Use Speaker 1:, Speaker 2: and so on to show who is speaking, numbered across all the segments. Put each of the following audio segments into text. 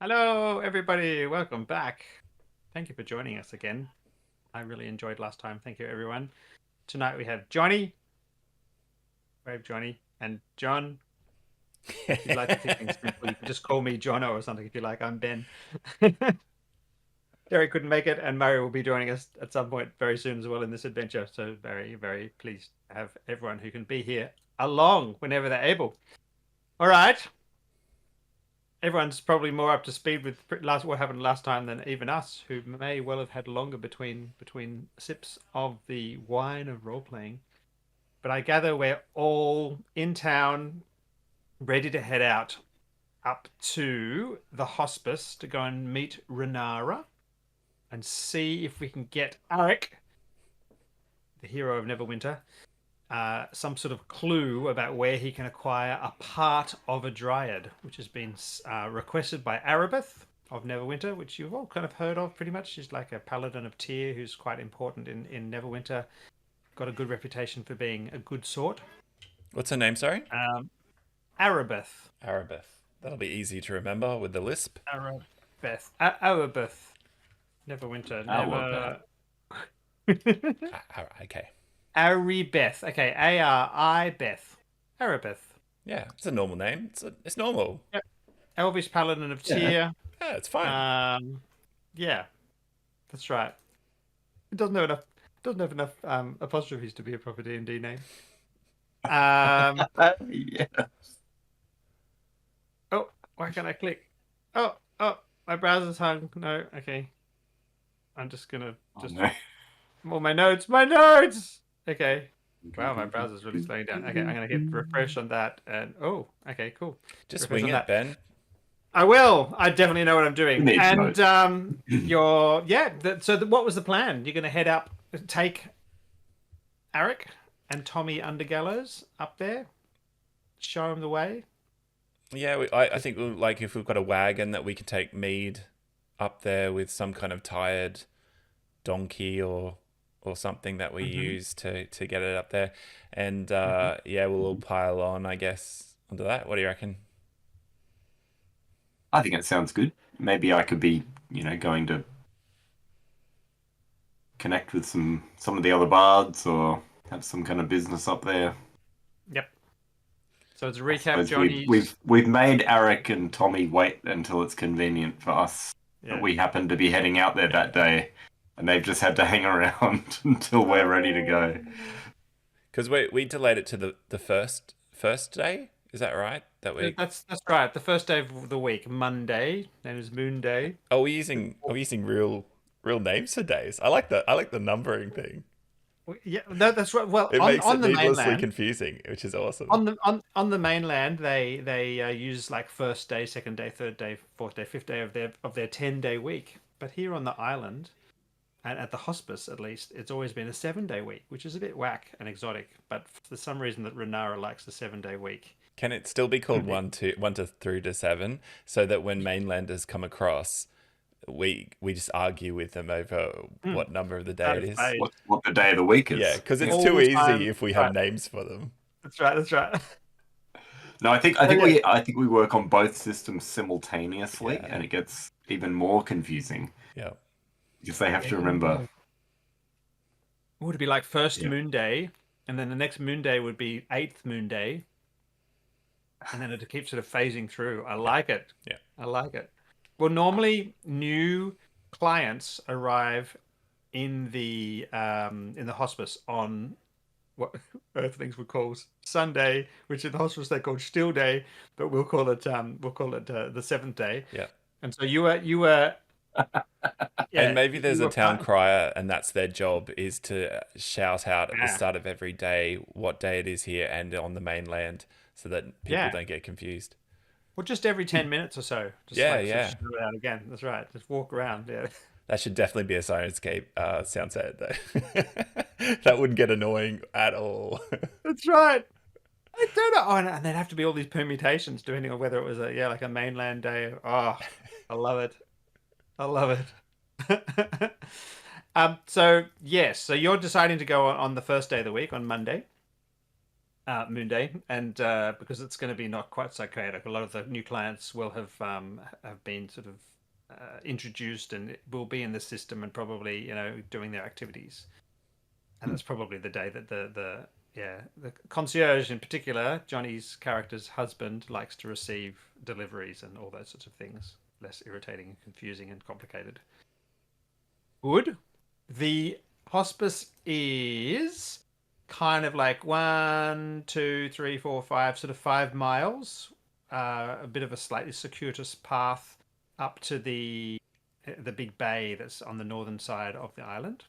Speaker 1: Hello, everybody. Welcome back. Thank you for joining us again. I really enjoyed last time. Thank you, everyone. Tonight we have Johnny, brave Johnny, and John. If you'd like to keep things simple, you can just call me Jono or something if you like. I'm Ben. Derek couldn't make it, and Murray will be joining us at some point very soon as well in this adventure. So very, very pleased to have everyone who can be here along whenever they're able. All right. Everyone's probably more up to speed with what happened last time than even us, who may well have had longer between sips of the wine of role playing. But I gather we're all in town, ready to head out up to the hospice to go and meet Renara and see if we can get Arik, the hero of Neverwinter, some sort of clue about where he can acquire a part of a dryad, which has been requested by Arabeth of Neverwinter, which you've all kind of heard of pretty much. She's like a paladin of Tyr who's quite important in Neverwinter. Got a good reputation for being a good sort.
Speaker 2: What's her name, sorry?
Speaker 1: Arabeth.
Speaker 2: Arabeth. That'll be easy to remember with the lisp.
Speaker 1: Arabeth. Arabeth. Neverwinter. Never.
Speaker 2: Okay.
Speaker 1: Aribeth. Okay, Ari Beth. Arabeth.
Speaker 2: Yeah, it's a normal name. It's normal.
Speaker 1: Yep. Elvish paladin of Tyr.
Speaker 2: Yeah, it's fine.
Speaker 1: Yeah, that's right. It doesn't have enough apostrophes to be a proper D&D name.
Speaker 3: Yeah.
Speaker 1: Oh, why can't I click? Oh, my browser's hung. No, okay. I'm just gonna
Speaker 3: No.
Speaker 1: Well, my notes. Okay. Wow, my browser's really slowing down. Okay, I'm gonna hit refresh on that, and okay, cool.
Speaker 2: Just
Speaker 1: refresh
Speaker 2: wing
Speaker 1: on
Speaker 2: it, Ben.
Speaker 1: I will. I definitely know what I'm doing. And
Speaker 3: notes.
Speaker 1: what was the plan? You're gonna head up, take Arik and Tommy Undergallows up there, show him the way.
Speaker 2: Yeah, I think like if we've got a wagon that we can take Mead up there with some kind of tired donkey or something that we use to get it up there, and we'll all pile on, I guess, onto that. What do you reckon?
Speaker 3: I think it sounds good. Maybe I could be, going to connect with some of the other bards or have some kind of business up there.
Speaker 1: Yep. So it's a recap, Johnny.
Speaker 3: We've made Arik and Tommy wait until it's convenient for us.
Speaker 1: Yeah.
Speaker 3: We happen to be heading out there that day, and they've just had to hang around until we're ready to go.
Speaker 2: Because we delayed it to the first day. Is that right?
Speaker 1: That's right. The first day of the week, Monday, known as Moon Day.
Speaker 2: Are we using real names for days? I like the numbering thing.
Speaker 1: Yeah, that's right. Well,
Speaker 2: it makes it
Speaker 1: the
Speaker 2: needlessly
Speaker 1: mainland,
Speaker 2: confusing, which is awesome.
Speaker 1: On the mainland, they use like first day, second day, third day, fourth day, fifth day of their 10-day week. But here on the island, and at the hospice at least, it's always been a 7-day week, which is a bit whack and exotic. But for some reason, that Renara likes the 7-day week.
Speaker 2: Can it still be called 1 through to 7, so that when mainlanders come across, we just argue with them over what number of the day it is?
Speaker 3: What the day of the week is?
Speaker 2: Yeah, because it's too easy if we have names for them.
Speaker 1: That's right.
Speaker 3: No, I think we work on both systems simultaneously, and it gets even more confusing.
Speaker 2: Yeah,
Speaker 3: because they have to remember.
Speaker 1: Would it be like first Moon Day, and then the next Moon Day would be 8th Moon Day, and then it keeps sort of phasing through. I like it.
Speaker 2: Yeah,
Speaker 1: I like it. Well, normally new clients arrive in the hospice on what Earthlings would call Sunday, which in the hospice they call Still Day, but we'll call it the 7th day.
Speaker 2: Yeah.
Speaker 1: And so you were.
Speaker 2: Yeah, and maybe there's a town crier, and that's their job, is to shout out at the start of every day what day it is here and on the mainland, so that people don't get confused.
Speaker 1: Well, just every 10 minutes or so. Just shout it out again. That's right. Just walk around. Yeah.
Speaker 2: That should definitely be a Sirenscape soundset, though. That wouldn't get annoying at all.
Speaker 1: That's right. I don't know. Oh, and there'd have to be all these permutations depending on whether it was like a mainland day. Oh, I love it. So you're deciding to go on the first day of the week, on Monday. Moon Day, and because it's going to be not quite so chaotic, a lot of the new clients will have been sort of introduced and will be in the system and probably doing their activities. And that's probably the day that the concierge in particular, Johnny's character's husband, likes to receive deliveries and all those sorts of things. Less irritating and confusing and complicated. Good. The hospice is kind of like 1, 2, 3, 4, 5, sort of 5 miles. A bit of a slightly circuitous path up to the big bay that's on the northern side of the island.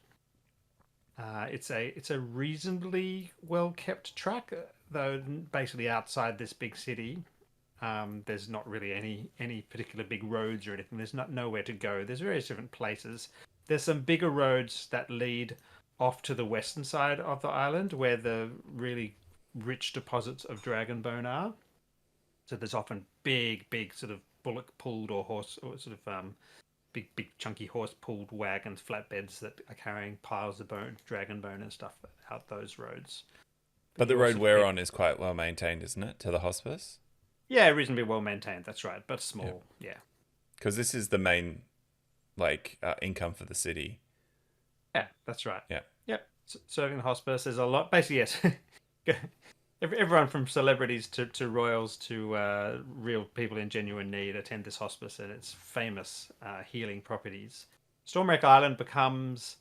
Speaker 1: It's a reasonably well kept track, though basically outside this big city, there's not really any particular big roads or anything. There's nowhere to go. There's various different places. There's some bigger roads that lead off to the western side of the island, where the really rich deposits of dragonbone are. So there's often big sort of bullock pulled or horse or sort of big chunky horse pulled wagons, flatbeds that are carrying piles of dragon bone and stuff out those roads.
Speaker 2: But the road we're on is quite well maintained, isn't it, to the hospice?
Speaker 1: Yeah, reasonably well maintained. That's right, but small. Yeah.
Speaker 2: Because this is the main income for the city.
Speaker 1: Yeah, that's right.
Speaker 2: Yeah.
Speaker 1: Yep. Serving the hospice, there's a lot. Basically, yes. Everyone from celebrities to royals to real people in genuine need attend this hospice and its famous healing properties. Stormwreck Island becomes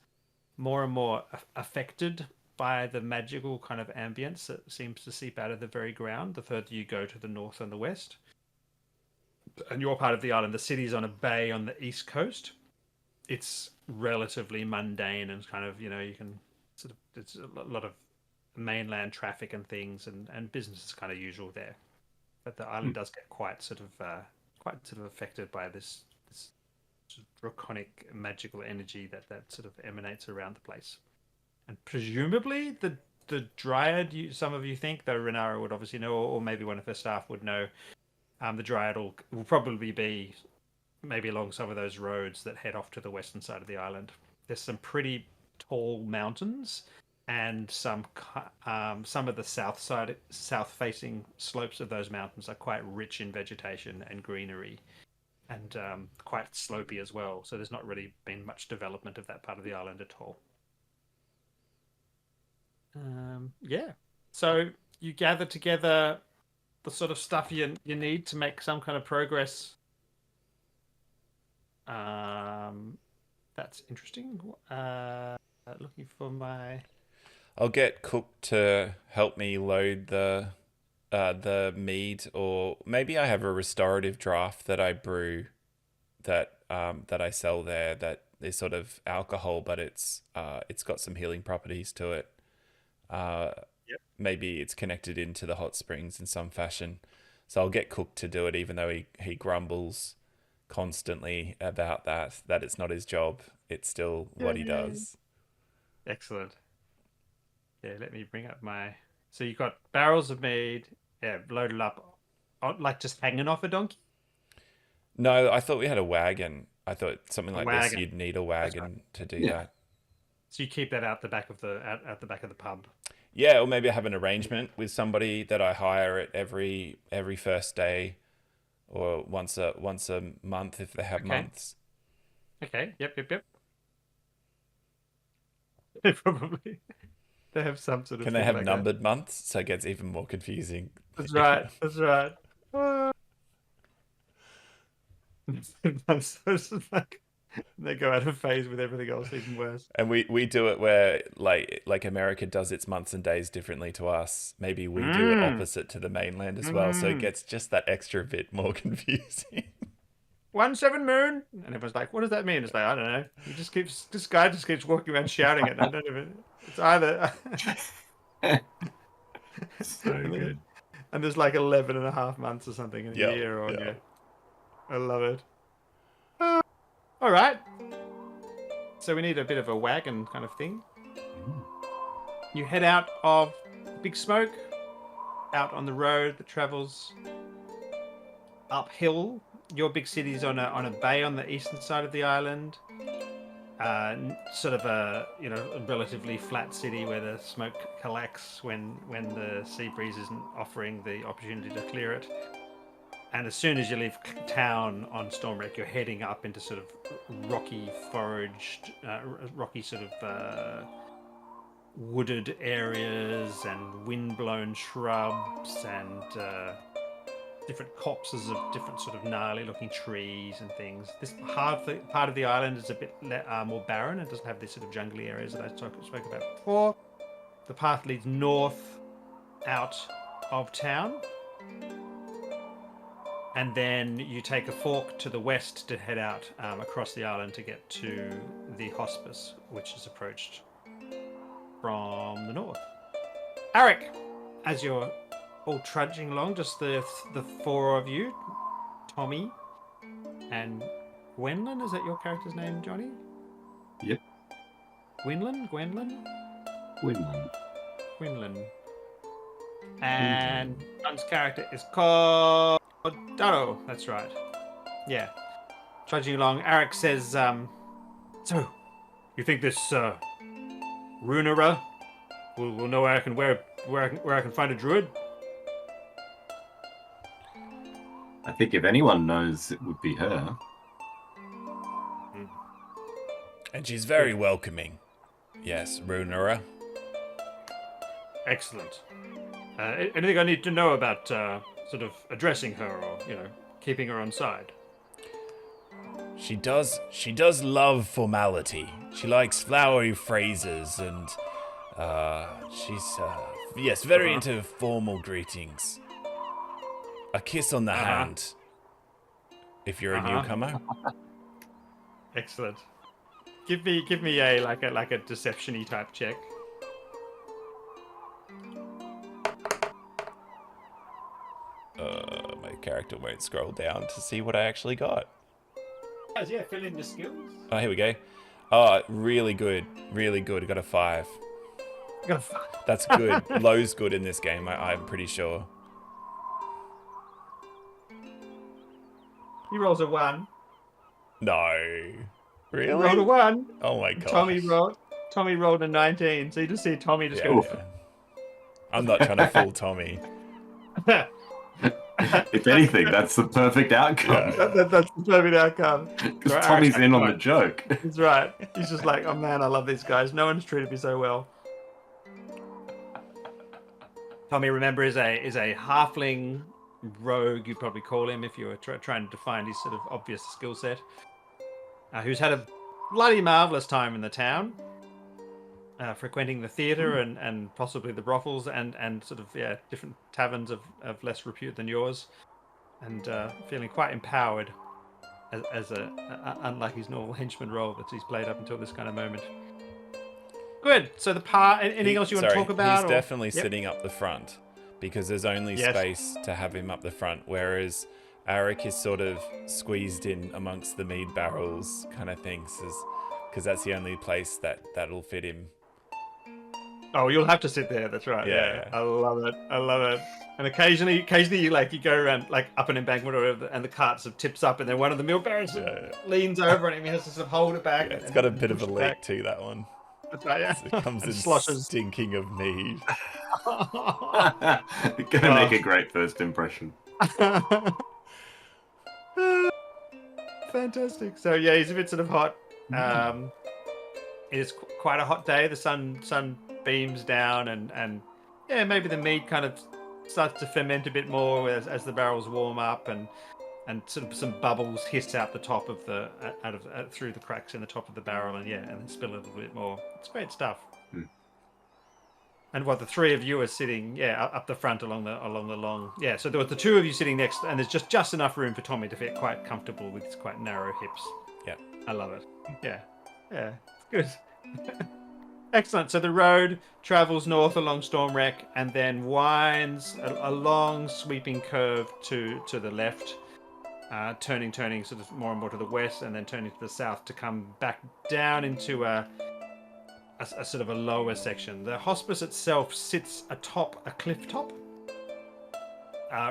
Speaker 1: more and more affected by the magical kind of ambience that seems to seep out of the very ground the further you go to the north and the west. And your part of the island, the city's on a bay on the east coast. It's relatively mundane and kind of, you can sort of, it's a lot of mainland traffic and things, and business is kind of usual there. But the island does get quite sort of affected by this sort of draconic magical energy that sort of emanates around the place. And presumably the dryad, some of you think, though Renara would obviously know, or maybe one of her staff would know, the dryad will probably be maybe along some of those roads that head off to the western side of the island. There's some pretty tall mountains, and some of the south facing slopes of those mountains are quite rich in vegetation and greenery, and quite slopey as well. So there's not really been much development of that part of the island at all. So you gather together the sort of stuff you need to make some kind of progress. That's interesting. Looking for my...
Speaker 2: I'll get Cook to help me load the mead, or maybe I have a restorative draft that I brew that I sell there that is sort of alcohol, but it's got some healing properties to it. Maybe it's connected into the hot springs in some fashion. So I'll get Cook to do it, even though he grumbles constantly about that it's not his job. It's still what he does.
Speaker 1: Excellent. Yeah, let me bring up my... So you've got barrels of mead, loaded up, like just hanging off a donkey?
Speaker 2: No, I thought we had a wagon. I thought something like this, you'd need a wagon to do that.
Speaker 1: So you keep that out the back of the back of the pub?
Speaker 2: Yeah, or maybe I have an arrangement with somebody that I hire at every first day, or once a month if they have months.
Speaker 1: Okay. Yep. Probably. They have some sort of...
Speaker 2: Can they have numbered months? So it gets even more confusing.
Speaker 1: That's right. They go out of phase with everything else, even worse.
Speaker 2: And we do it where like America does its months and days differently to us. Maybe we do it opposite to the mainland as well. So it gets just that extra bit more confusing.
Speaker 1: 17 moon, and everyone's like, "What does that mean?" It's like, I don't know. This guy just keeps walking around shouting it. I don't even. It's either.
Speaker 3: So good.
Speaker 1: And there's like 11 and a half months or something in a year on you. I love it. All right. So we need a bit of a wagon kind of thing. You head out of Big Smoke, out on the road that travels uphill. Your big city's on a bay on the eastern side of the island. sort of a a relatively flat city where the smoke collects when the sea breeze isn't offering the opportunity to clear it. And as soon as you leave town on Stormwreck, you're heading up into sort of rocky foraged, rocky sort of wooded areas and wind-blown shrubs and different copses of different sort of gnarly-looking trees and things. This part of the island is a bit more barren. It doesn't have these sort of jungly areas that I spoke about before. The path leads north out of town. And then you take a fork to the west to head out across the island to get to the Hospice, which is approached from the north. Arik, as you're all trudging along, just the four of you, Tommy and Gwynlwnn, is that your character's name, Johnny?
Speaker 3: Yep.
Speaker 1: Gwynlwnn?
Speaker 3: Gwynlwnn.
Speaker 1: And John's character is called Darrow. That's right. Yeah. Trudging along, Arik says, so, you think this Runera will know where I can find a druid?
Speaker 3: I think if anyone knows, it would be her.
Speaker 2: And she's very welcoming. Yes, Runera.
Speaker 1: Excellent. Anything I need to know about sort of addressing her or, keeping her on side?
Speaker 2: She does love formality. She likes flowery phrases and she's very into formal greetings. A kiss on the hand if you're a newcomer.
Speaker 1: Excellent. Give me a like a deception-y type check.
Speaker 2: My character won't scroll down to see what I actually got.
Speaker 1: Yeah, fill in the skills.
Speaker 2: Oh, here we go. Oh, really good. Really good. I got a 5.
Speaker 1: Got a 5.
Speaker 2: That's good. Low's good in this game, I'm pretty sure.
Speaker 1: He rolls a 1.
Speaker 2: No. Really?
Speaker 1: He rolled a 1.
Speaker 2: Oh my god.
Speaker 1: Tommy rolled a 19. So you just see Tommy just go.
Speaker 2: Yeah. I'm not trying to fool Tommy.
Speaker 3: If anything, that's the perfect outcome.
Speaker 2: Yeah.
Speaker 1: That's the perfect outcome.
Speaker 3: Because Tommy's in on the joke.
Speaker 1: He's right. He's just like, oh man, I love these guys. No one's treated me so well. Tommy, remember, is a halfling rogue, you'd probably call him if you were trying to define his sort of obvious skill set. Who's had a bloody marvelous time in the town, frequenting the theatre and possibly the brothels and sort of different taverns of less repute than yours, and feeling quite empowered as unlike his normal henchman role that he's played up until this kind of moment. Good. So the part. Anything else you want to talk about?
Speaker 2: He's definitely sitting up the front because there's only space to have him up the front, whereas Arik is sort of squeezed in amongst the mead barrels kind of things, because that's the only place that'll fit him.
Speaker 1: Oh, you'll have to sit there. That's right. Yeah. I love it. And occasionally, you go around like up an embankment or whatever, and the cart sort of tips up, and then one of the milk barrels leans over, and he has to sort of hold it back.
Speaker 2: Yeah, it's got a bit of a leak too, that one.
Speaker 1: That's right. Yeah.
Speaker 2: It comes in
Speaker 1: sloshes.
Speaker 2: Stinking of mead.
Speaker 3: Gonna make a great first impression.
Speaker 1: Fantastic. So yeah, he's a bit sort of hot. It is quite a hot day. The sun beams down, and maybe the mead kind of starts to ferment a bit more as the barrels warm up, and sort of some bubbles hiss out the top of through the cracks in the top of the barrel, and then spill a little bit more. It's great stuff. And the three of you are sitting, up the front along the long. So there were the two of you sitting next, and there's just enough room for Tommy to fit quite comfortable with his quite narrow hips. Yeah, I love it. Yeah, it's good. Excellent. So the road travels north along Stormwreck and then winds a long sweeping curve to the left, turning sort of more and more to the west, and then turning to the south to come back down into a sort of a lower section. The hospice itself sits atop a cliff top,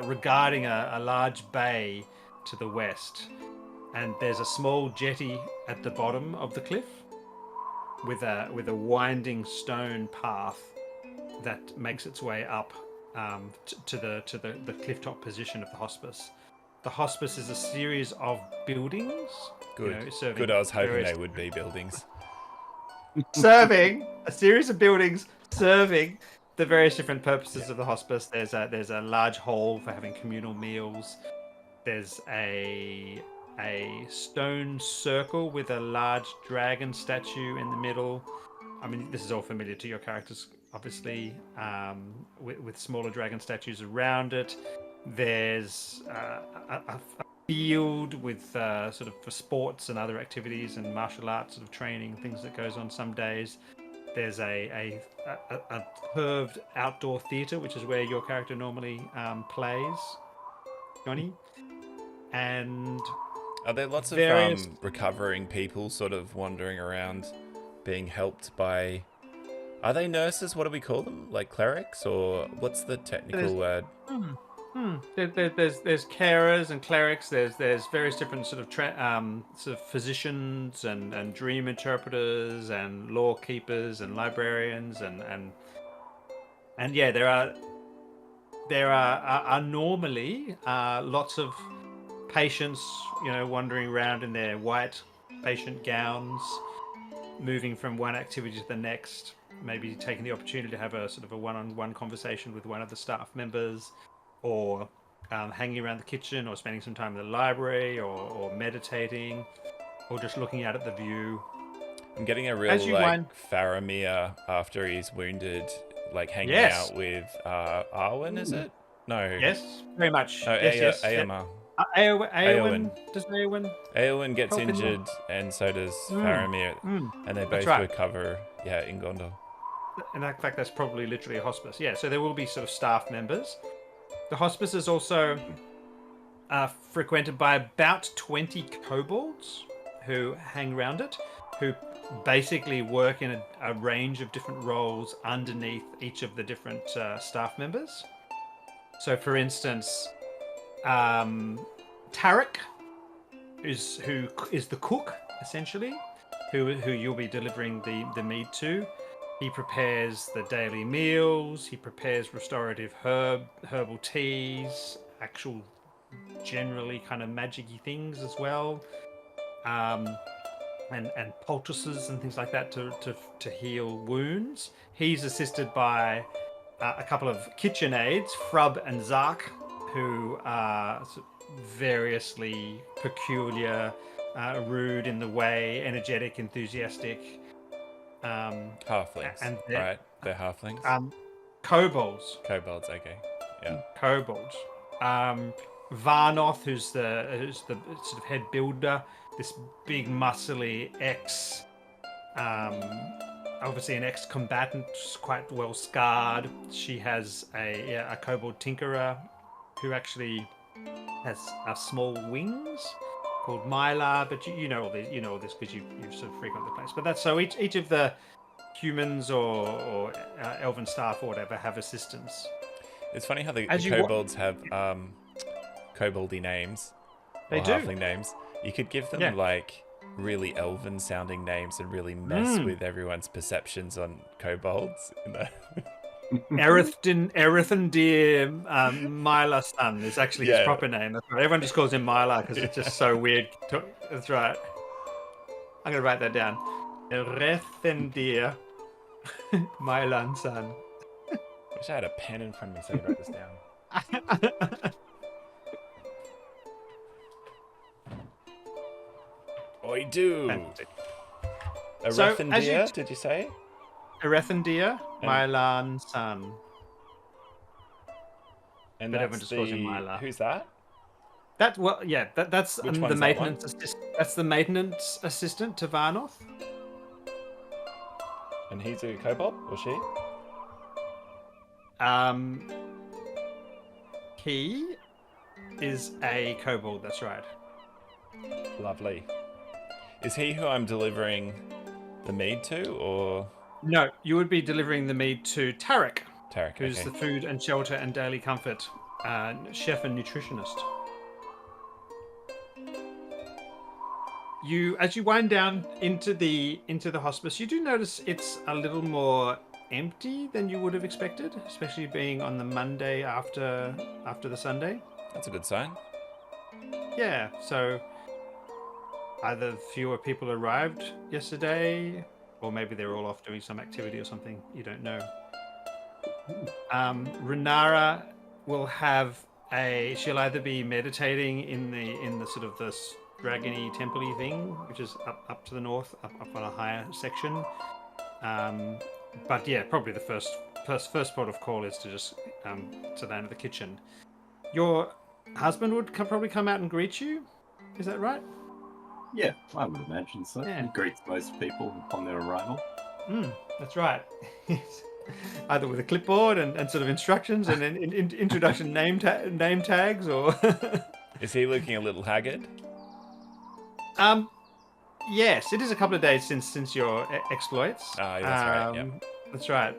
Speaker 1: regarding a large bay to the west, and there's a small jetty at the bottom of the cliff. with a winding stone path that makes its way up to the clifftop position of the hospice. The hospice is a series of buildings.
Speaker 2: Good.
Speaker 1: Serving
Speaker 2: Good. I was hoping
Speaker 1: various-
Speaker 2: they would be buildings.
Speaker 1: serving a series of buildings serving the various different purposes of the hospice. There's a large hall for having communal meals. There's a stone circle with a large dragon statue in the middle. I mean, this is all familiar to your characters, obviously, with smaller dragon statues around it. There's a field with sort of for sports and other activities and martial arts sort of training, things that goes on some days. There's a curved outdoor theatre, which is where your character normally plays, Johnny. And
Speaker 2: Are there lots of
Speaker 1: various-
Speaker 2: recovering people sort of wandering around being helped by... Are they nurses? What do we call them? Like clerics? Or what's the technical word?
Speaker 1: There's carers and clerics. There's various different sort of physicians and dream interpreters and law keepers and librarians and yeah, there are normally lots of patients, wandering around in their white patient gowns, moving from one activity to the next, maybe taking the opportunity to have a sort of a one-on-one conversation with one of the staff members, or hanging around the kitchen, or spending some time in the library, or meditating, or just looking out at the view.
Speaker 2: I'm getting a real Faramir after he's wounded, like hanging out with Arwen, is it? No.
Speaker 1: Yes, very much.
Speaker 2: No,
Speaker 1: yes.
Speaker 2: Aemma.
Speaker 1: Eowyn. Does Eowyn?
Speaker 2: Eowyn gets injured, and so does Faramir, and they both recover. Yeah, in Gondor.
Speaker 1: In fact, that's probably literally a hospice. Yeah, so there will be sort of staff members. The hospice is also frequented by about 20 kobolds who hang around it, who basically work in a range of different roles underneath each of the different staff members. So, for instance, Tarek, who is the cook, essentially, who you'll be delivering the mead to. He prepares the daily meals. He prepares restorative herbal teas, actual generally kind of magic-y things as well, and poultices and things like that to heal wounds. He's assisted by a couple of kitchen aides, Frub and Zark, who are variously peculiar, rude in the way, energetic, enthusiastic.
Speaker 2: Halflings,
Speaker 1: and
Speaker 2: right? They're halflings.
Speaker 1: Kobolds.
Speaker 2: Kobolds, okay. Yeah.
Speaker 1: Kobolds. Varnoth, who's the sort of head builder, this big muscly obviously an ex-combatant, quite well scarred. She has a kobold tinkerer who actually has small wings called Mylar, but you know all this because you sort of frequent the place. But that's so each of the humans or elven staff or whatever have assistants.
Speaker 2: It's funny how the kobolds have koboldy names.
Speaker 1: They do.
Speaker 2: Halfling names. You could give them like really elven sounding names and really mess with everyone's perceptions on kobolds.
Speaker 1: Erethendir Mylar son is actually his proper name. That's right. Everyone just calls him Mylar because it's just so weird. That's right. I'm going to write that down. Erethendir Mylar son.
Speaker 2: Wish I had a pen in front of me so I could write this down. I do. Erethendir, did you say?
Speaker 1: Erethendir Mylar son.
Speaker 2: And
Speaker 1: but
Speaker 2: that's
Speaker 1: everyone just calls him Mylar.
Speaker 2: Who's that?
Speaker 1: That's the maintenance assistant. That's the maintenance assistant to Varnoth.
Speaker 2: And he's a kobold, or she?
Speaker 1: He is a kobold. That's right.
Speaker 2: Lovely. Is he who I'm delivering the mead to, or?
Speaker 1: No, you would be delivering the mead to Tarek.
Speaker 2: Tarek,
Speaker 1: who's the food and shelter and daily comfort chef and nutritionist. As you wind down into the hospice, you do notice it's a little more empty than you would have expected, especially being on the Monday after the Sunday.
Speaker 2: That's a good sign.
Speaker 1: Yeah, so either fewer people arrived yesterday, or maybe they were all off doing some activity or something. You don't know. Renara will have she'll either be meditating in the sort of this dragony temple-y thing, which is up to the north, up on a higher section. But yeah, probably the first port of call is to just to land at the kitchen. Your husband would probably come out and greet you. Is that right?
Speaker 3: Yeah, I would imagine so.
Speaker 1: Yeah.
Speaker 3: He greets most people upon their arrival.
Speaker 1: That's right. Either with a clipboard and sort of instructions and then introduction name tags, or
Speaker 2: Is he looking a little haggard?
Speaker 1: yes, it is a couple of days since your exploits.
Speaker 2: Ah, that's right. Yeah.
Speaker 1: That's right.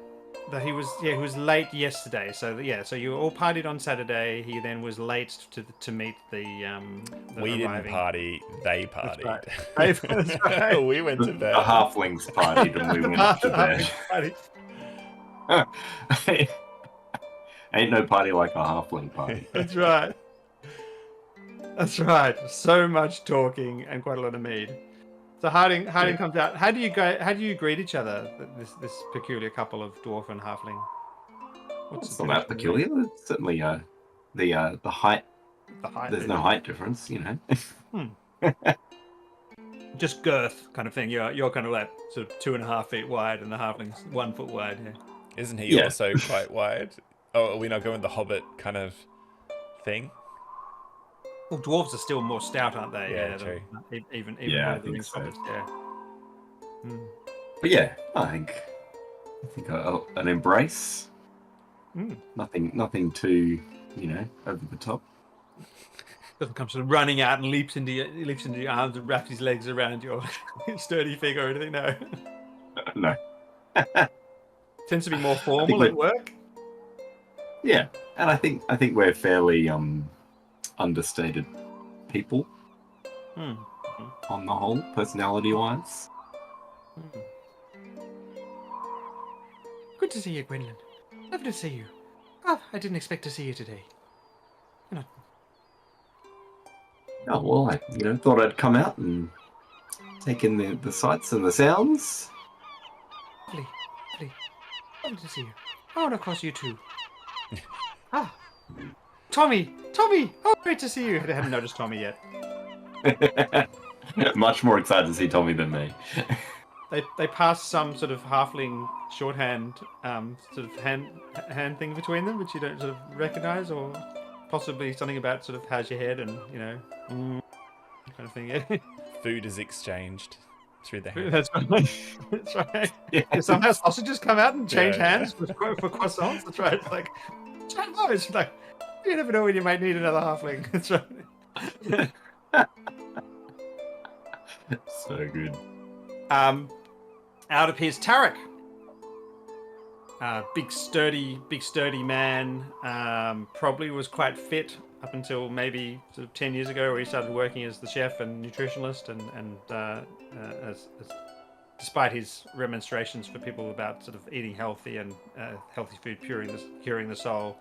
Speaker 1: That he was late yesterday. So so you all partied on Saturday. He then was late to meet the
Speaker 2: We didn't
Speaker 1: arriving.
Speaker 2: party. They partied.
Speaker 1: That's right.
Speaker 2: We went to
Speaker 3: The
Speaker 2: bed.
Speaker 3: halflings partied and we went up to bed. Ain't no party like a halfling party.
Speaker 1: That's right. That's right. So much talking and quite a lot of mead. So Harding comes out. How do you greet each other? This peculiar couple of dwarf and halfling.
Speaker 3: It's not that peculiar. It's certainly the height.
Speaker 1: The height.
Speaker 3: There's no height difference, you know.
Speaker 1: Just girth kind of thing. You're kind of like sort of 2.5 feet wide, and the halfling's 1 foot wide. Yeah.
Speaker 2: Isn't he also quite wide? Oh, are we not going the Hobbit kind of thing?
Speaker 1: Well, dwarves are still more stout, aren't they?
Speaker 2: Yeah, true.
Speaker 1: Even
Speaker 3: Yeah, I
Speaker 1: though they're
Speaker 3: think so.
Speaker 1: hobbits, yeah.
Speaker 3: But yeah, I think an embrace. Nothing too, over the top.
Speaker 1: Doesn't come sort of running out and leaps into your arms and wraps his legs around your sturdy figure or anything. No.
Speaker 3: No.
Speaker 1: Tends to be more formal at work.
Speaker 3: Yeah, and I think we're fairly understated people on the whole, personality-wise.
Speaker 1: Good to see you, Gwynlwnn. Lovely to see you. Oh, I didn't expect to see you today.
Speaker 3: Oh well, I thought I'd come out and take in the sights and the sounds.
Speaker 1: Lovely. Lovely to see you. Oh, and of course you too. Tommy! Oh, great to see you. I hadn't noticed Tommy yet.
Speaker 3: Much more excited to see Tommy than me.
Speaker 1: They pass some sort of halfling shorthand sort of hand thing between them, which you don't sort of recognise, or possibly something about sort of how's your head and kind of thing. Yeah.
Speaker 2: Food is exchanged through the hand.
Speaker 1: That's right. That's right. Yeah. Somehow sausages come out and change hands for croissants. That's right. It's like, it's like you never know when you might need another halfling. That's right.
Speaker 3: So good.
Speaker 1: Out appears Tarek. Big sturdy man. Probably was quite fit up until maybe sort of 10 years ago, where he started working as the chef and nutritionalist, and despite his remonstrations for people about sort of eating healthy and healthy food curing the soul,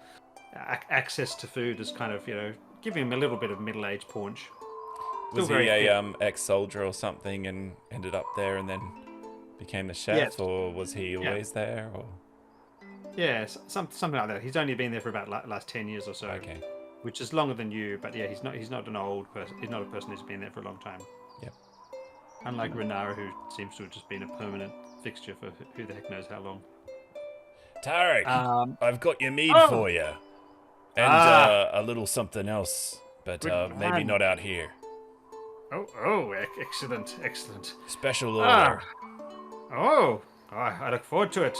Speaker 1: access to food is kind of giving him a little bit of middle-aged paunch.
Speaker 2: Was he a ex-soldier or something and ended up there and then became a chef,
Speaker 1: Yes.
Speaker 2: or was he always there? Or
Speaker 1: Yeah, something like that. He's only been there for about last 10 years or so.
Speaker 2: okay,
Speaker 1: Which is longer than you, but yeah, he's not an old person. He's not a person who's been there for a long time.
Speaker 2: Yep.
Speaker 1: Unlike Renara, who seems to have just been a permanent fixture for who the heck knows how long.
Speaker 2: Tarek, I've got your mead for you, and a little something else, but
Speaker 1: Good
Speaker 2: maybe
Speaker 1: man.
Speaker 2: not out here.
Speaker 1: Oh, excellent.
Speaker 2: Special order.
Speaker 1: I look forward to it.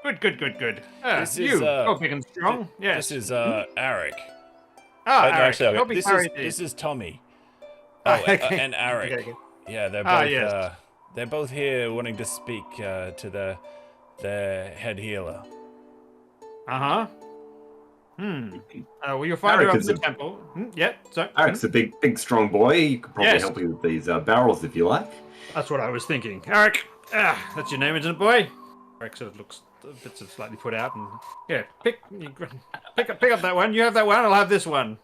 Speaker 1: Good.
Speaker 2: This
Speaker 1: you,
Speaker 2: is,
Speaker 1: go big and strong. Yes.
Speaker 2: This is Arik.
Speaker 1: No,
Speaker 2: No,
Speaker 1: Eric,
Speaker 2: actually,
Speaker 1: go big
Speaker 2: this is Tommy.
Speaker 1: Okay.
Speaker 2: And Arik.
Speaker 1: Okay.
Speaker 2: Yeah, they're both
Speaker 1: Yes.
Speaker 2: they're both here wanting to speak to the head healer.
Speaker 1: Well, you'll find her
Speaker 3: Eric
Speaker 1: up in
Speaker 3: is
Speaker 1: the
Speaker 3: a-
Speaker 1: temple. Yeah, so
Speaker 3: Eric's a big, strong boy. You could probably
Speaker 1: Yes.
Speaker 3: help you with these barrels if you like.
Speaker 1: that's what I was thinking. Eric, that's your name, isn't it, boy? Eric sort of looks a bit sort of slightly put out, and pick up that one. You have that one. I'll have this one.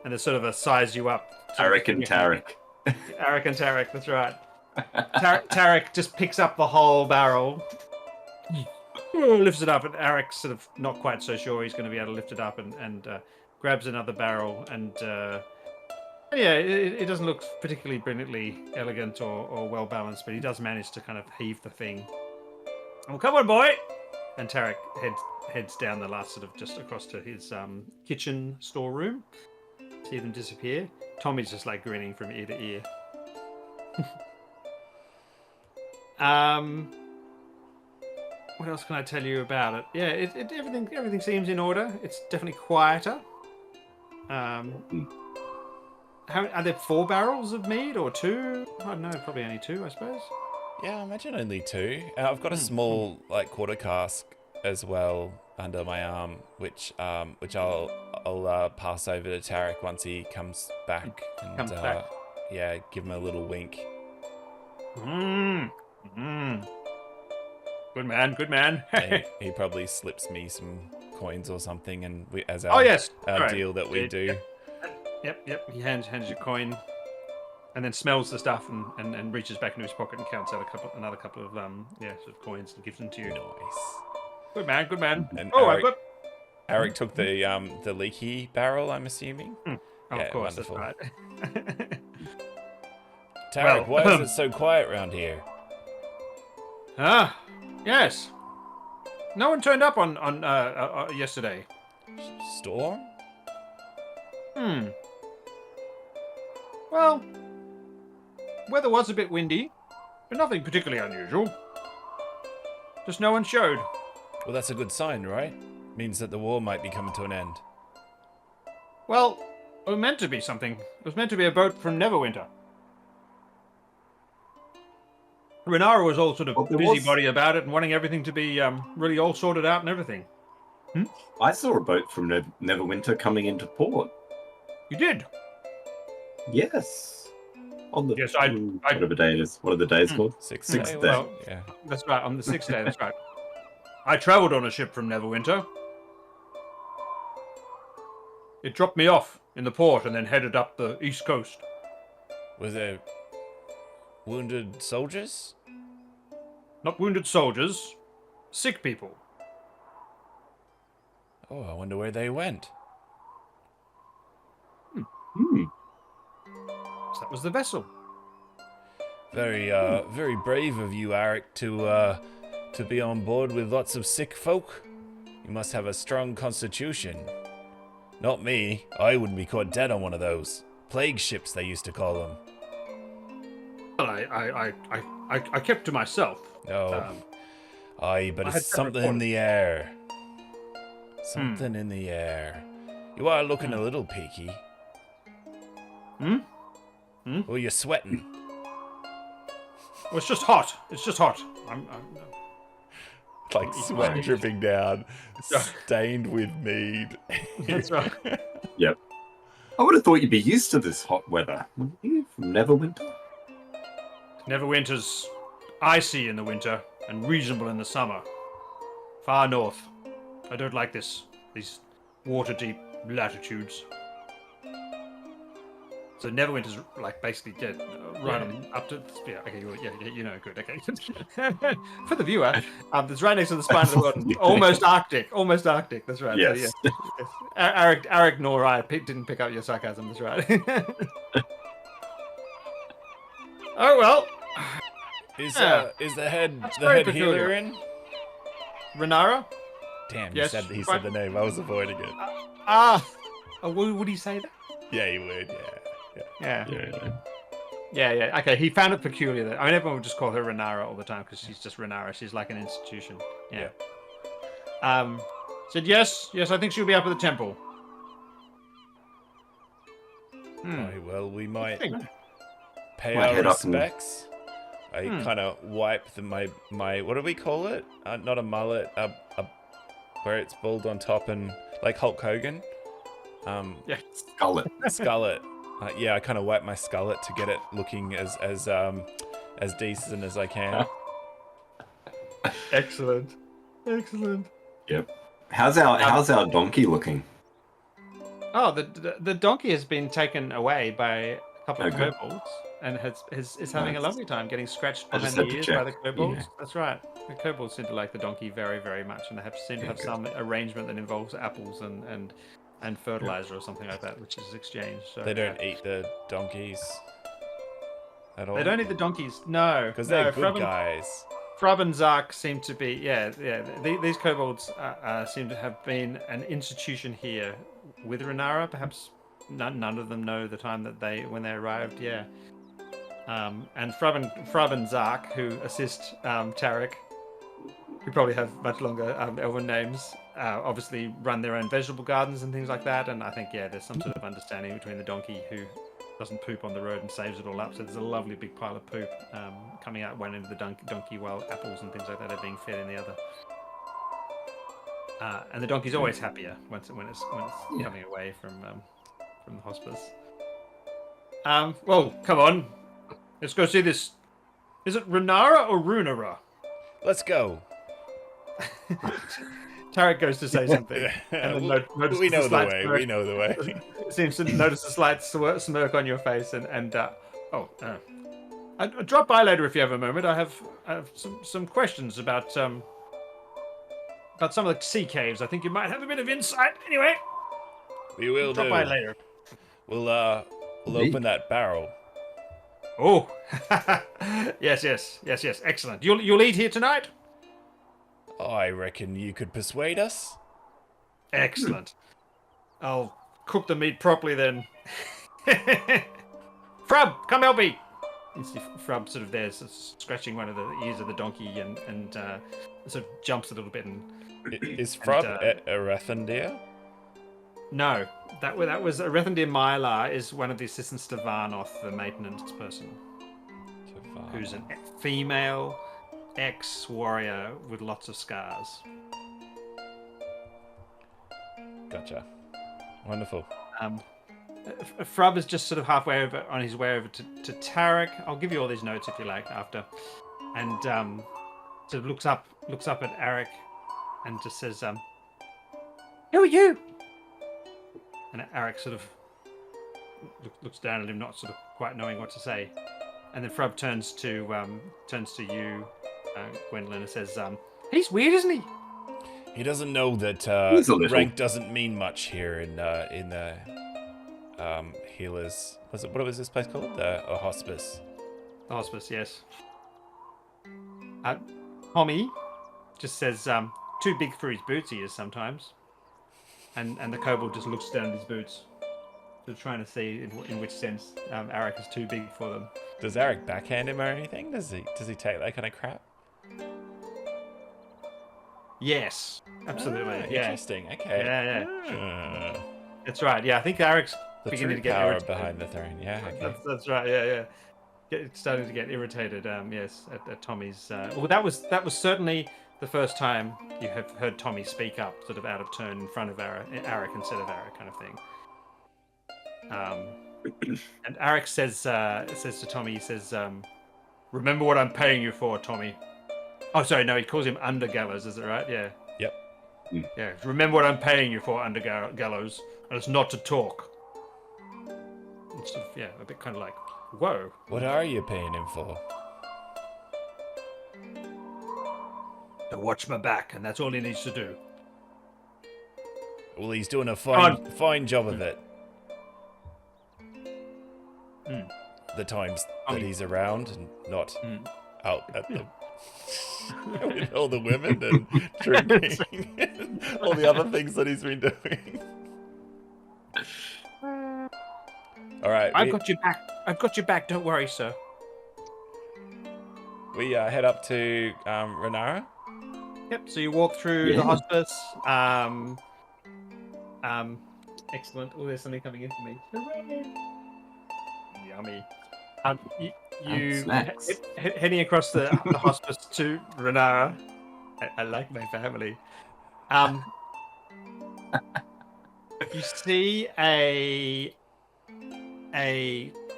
Speaker 1: And it's sort of a size you up.
Speaker 3: Eric and Tarek.
Speaker 1: Eric and Tarek, that's right. Tarek just picks up the whole barrel, lifts it up, and Eric's sort of not quite so sure he's going to be able to lift it up, and grabs another barrel, and it doesn't look particularly brilliantly elegant or well balanced, but he does manage to kind of heave the thing. Oh, come on, boy! And Tarek heads down the last sort of just across to his kitchen storeroom. See them disappear. Tommy's just like grinning from ear to ear. What else can I tell you about it? Yeah, everything seems in order. It's definitely quieter. Are there 4 barrels of mead or 2? I don't know, probably only 2, I suppose.
Speaker 2: Yeah, I imagine only 2. I've got a small like quarter cask as well under my arm, which I'll pass over to Tarek once he comes back. And, yeah, give him a little wink.
Speaker 1: Good man.
Speaker 2: He probably slips me some coins or something, and as
Speaker 1: Oh yes,
Speaker 2: our
Speaker 1: right.
Speaker 2: deal that we do.
Speaker 1: Yep. He hands you a coin, and then smells the stuff and reaches back into his pocket and counts out another couple of sort of coins and gives them to you.
Speaker 2: Nice.
Speaker 1: Good man.
Speaker 2: And
Speaker 1: Eric
Speaker 2: took the leaky barrel, I'm assuming.
Speaker 1: Oh,
Speaker 2: Yeah,
Speaker 1: of course,
Speaker 2: wonderful.
Speaker 1: that's right.
Speaker 2: Tarek, why is it so quiet around here?
Speaker 1: Yes. No one turned up on yesterday.
Speaker 2: Storm?
Speaker 1: Well, weather was a bit windy, but nothing particularly unusual. Just no one showed.
Speaker 2: Well, that's a good sign, right? Means that the war might be coming to an end.
Speaker 1: Well, it was meant to be something. It was meant to be a boat from Neverwinter. Renara was all sort of busybody about it and wanting everything to be really all sorted out and everything.
Speaker 3: I saw a boat from Neverwinter coming into port.
Speaker 1: You did?
Speaker 3: Yes. On the
Speaker 1: whatever
Speaker 3: day it is. What are the days called?
Speaker 2: Sixth
Speaker 3: Sixth
Speaker 2: day.
Speaker 3: day.
Speaker 1: Well,
Speaker 2: Yeah.
Speaker 1: that's right, on the 6th day, that's right. I travelled on a ship from Neverwinter. It dropped me off in the port and then headed up the east coast.
Speaker 2: Were there wounded soldiers?
Speaker 1: Not wounded soldiers, sick people.
Speaker 2: Oh, I wonder where they went.
Speaker 1: So that was the vessel.
Speaker 2: Very brave of you, Arik, to be on board with lots of sick folk. You must have a strong constitution. Not me. I wouldn't be caught dead on one of those. Plague ships, they used to call them.
Speaker 1: Well, I kept to myself.
Speaker 2: Oh. Aye, but
Speaker 1: I had
Speaker 2: it's something in
Speaker 1: reports.
Speaker 2: the air. Something in the air. You are looking a little peaky. Oh, you're sweating.
Speaker 1: Well, it's just hot. I'm
Speaker 2: Like sweat dripping down, stained with mead.
Speaker 1: That's right.
Speaker 3: Yep. I would have thought you'd be used to this hot weather. Wouldn't you? From Neverwinter?
Speaker 1: Neverwinter's icy in the winter and reasonable in the summer. Far north. I don't like these water-deep latitudes. So Neverwinter's like basically dead, right on up to okay, you know, good, okay. For the viewer, it's right next to the spine of the world, almost Arctic. That's right.
Speaker 3: Yes.
Speaker 1: So, yeah. Eric nor I didn't pick up your sarcasm. That's right. Oh well.
Speaker 2: Is the head healer
Speaker 1: peculiar.
Speaker 2: in?
Speaker 1: Renara?
Speaker 2: Damn,
Speaker 1: Yes,
Speaker 2: he said the name. I was avoiding it.
Speaker 1: Would he say that?
Speaker 2: Yeah, he would.
Speaker 1: Yeah. Okay, he found it peculiar that everyone would just call her Renara all the time because she's just Renara. She's like an institution. Yeah. Said yes. I think she'll be up at the temple.
Speaker 2: Aye, well, we might pay
Speaker 3: Might
Speaker 2: our
Speaker 3: head up and-
Speaker 2: respects. I kind of wipe my what do we call it? Not a mullet, where it's bald on top and like Hulk Hogan.
Speaker 1: Yeah.
Speaker 3: Skull it.
Speaker 2: Skullet. Yeah, I kind of wipe my skullet to get it looking as decent as I can.
Speaker 1: Excellent. Excellent.
Speaker 3: Yep. How's our donkey looking?
Speaker 1: Oh, the donkey has been taken away by a couple of
Speaker 3: Okay.
Speaker 1: kobolds and is having a
Speaker 3: Nice.
Speaker 1: lovely time getting scratched
Speaker 3: I
Speaker 1: behind
Speaker 3: just
Speaker 1: the
Speaker 3: had to
Speaker 1: ears
Speaker 3: check.
Speaker 1: by the kobolds.
Speaker 3: Yeah.
Speaker 1: That's right. The kobolds seem to like the donkey very, very much, and they seem to have
Speaker 3: good.
Speaker 1: some arrangement that involves apples and fertilizer or something like that, which is exchanged. So
Speaker 2: They don't eat the donkeys at all.
Speaker 1: They don't eat the donkeys. No,
Speaker 2: because
Speaker 1: no,
Speaker 2: they're good
Speaker 1: Frub and-
Speaker 2: guys.
Speaker 1: Frub and Zark seem to be, yeah. These kobolds seem to have been an institution here with Renara. Perhaps none of them know the time that when they arrived. Yeah. And Frub and Zark, who assist Tarek, who probably have much longer elven names, obviously run their own vegetable gardens and things like that. And I think there's some sort of understanding between the donkey who doesn't poop on the road and saves it all up. So there's a lovely big pile of poop coming out one end of the donkey while apples and things like that are being fed in the other. And the donkey's always happier when it's coming away from the hospice. Well, come on, let's go see this. Is it Renara or Runara?
Speaker 2: Let's go.
Speaker 1: Tarek goes to say something, and then notices
Speaker 2: we know the
Speaker 1: slight
Speaker 2: way.
Speaker 1: smirk.
Speaker 2: We know the way.
Speaker 1: Seems to notice a slight smirk on your face, and I'll drop by later if you have a moment. I have some questions about some of the sea caves. I think you might have a bit of insight. Anyway,
Speaker 2: We will
Speaker 1: drop
Speaker 2: do.
Speaker 1: by later.
Speaker 2: We'll open that barrel.
Speaker 1: Oh, yes. Excellent. You'll eat here tonight.
Speaker 2: I reckon you could persuade us.
Speaker 1: Excellent. I'll cook the meat properly then. Frub, come help me. You see Frub sort of there, scratching one of the ears of the donkey, and sort of jumps a little bit. And
Speaker 2: Is Frub a Rathandir?
Speaker 1: no, that was Rethendir Mylar is one of the assistants to Varnoth, the maintenance person, who's a female ex-warrior with lots of scars.
Speaker 2: Gotcha. Wonderful.
Speaker 1: Frub is just sort of halfway over on his way over to Tarek. I'll give you all these notes if you like after, and sort of looks up at Arik, and just says, "Who are you?" And Arik sort of looks down at him, not sort of quite knowing what to say, and then Frub turns to you, Gwynlwnn, and says, "He's weird, isn't he?"
Speaker 2: He doesn't know that
Speaker 3: He's a little.
Speaker 2: rank doesn't mean much here in the healers. What was this place called? The Hospice.
Speaker 1: The hospice, yes. Tommy just says, "Too big for his boots he is sometimes," and the kobold just looks down at his boots, sort of trying to see in which sense Arik is too big for them.
Speaker 2: Does Arik backhand him or anything? Does he take that kind of crap?
Speaker 1: Yes, absolutely. Yeah.
Speaker 2: Interesting. Okay.
Speaker 1: Yeah. That's right. Yeah, I think Arik's
Speaker 2: The
Speaker 1: beginning
Speaker 2: true
Speaker 1: to get
Speaker 2: power
Speaker 1: irritated.
Speaker 2: behind the throne. Yeah. Okay.
Speaker 1: That's right. Yeah. Starting to get irritated. Yes, at Tommy's. Well, that was certainly the first time you have heard Tommy speak up, sort of out of turn in front of Arik instead of Arik, kind of thing. And Arik says to Tommy, he says, "Remember what I'm paying you for, Tommy." Oh, sorry, no, he calls him Under Gallows, is it right? Yeah.
Speaker 2: Yep.
Speaker 1: Yeah. Remember what I'm paying you for, Under Gallows, and it's not to talk. It's sort of, a bit kind of like, whoa.
Speaker 2: What are you paying him for?
Speaker 1: To watch my back, and that's all he needs to do.
Speaker 2: Well, he's doing a fine job of it. The times that he's around and not out at the with all the women and drinking and all the other things that he's been doing. All right,
Speaker 1: I've got your back. I've got your back. Don't worry, sir.
Speaker 2: we head up to Renara.
Speaker 1: Yep. So you walk through the hospice. Excellent. Oh, there's something coming in for me. Yummy. You
Speaker 3: snacks.
Speaker 1: heading across the hospice to Renara. I like my family. Um, you see a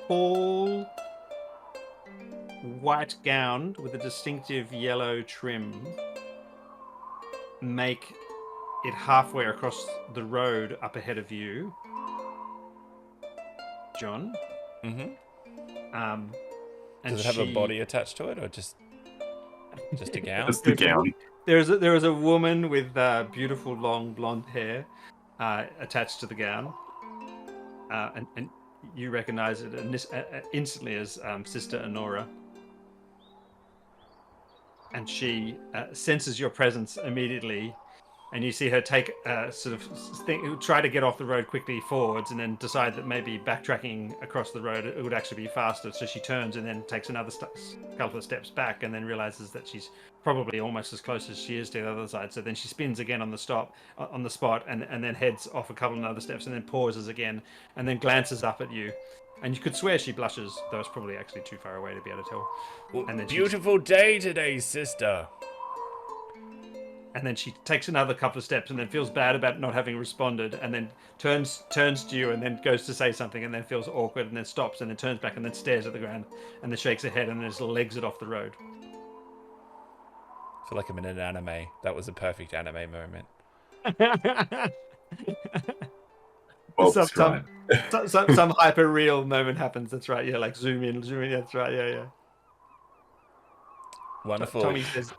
Speaker 1: tall white gown with a distinctive yellow trim make it halfway across the road up ahead of you, John.
Speaker 2: Mm-hmm.
Speaker 1: And
Speaker 2: Does it have a body attached to it, or just a gown?
Speaker 3: Just the gown.
Speaker 1: There is a woman with beautiful long blonde hair attached to the gown, and you recognize it instantly as Sister Honora. And she senses your presence immediately, and you see her take try to get off the road quickly forwards, and then decide that maybe backtracking across the road it would actually be faster. So she turns and then takes another couple of steps back, and then realizes that she's probably almost as close as she is to the other side. So then she spins again on the spot, and then heads off a couple of other steps, and then pauses again, and then glances up at you. And you could swear she blushes, though it's probably actually too far away to be able to tell.
Speaker 2: Well,
Speaker 1: And then
Speaker 2: beautiful day today, sister.
Speaker 1: And then she takes another couple of steps and then feels bad about not having responded, and then turns to you and then goes to say something and then feels awkward and then stops and then turns back and then stares at the ground and then shakes her head and then just legs it off the road.
Speaker 2: I feel like I'm in an anime. That was a perfect anime moment.
Speaker 3: Well
Speaker 1: some
Speaker 3: described.
Speaker 1: hyper real moment happens. That's right. Yeah, like zoom in. That's right. Yeah.
Speaker 2: Wonderful.
Speaker 1: Tommy says,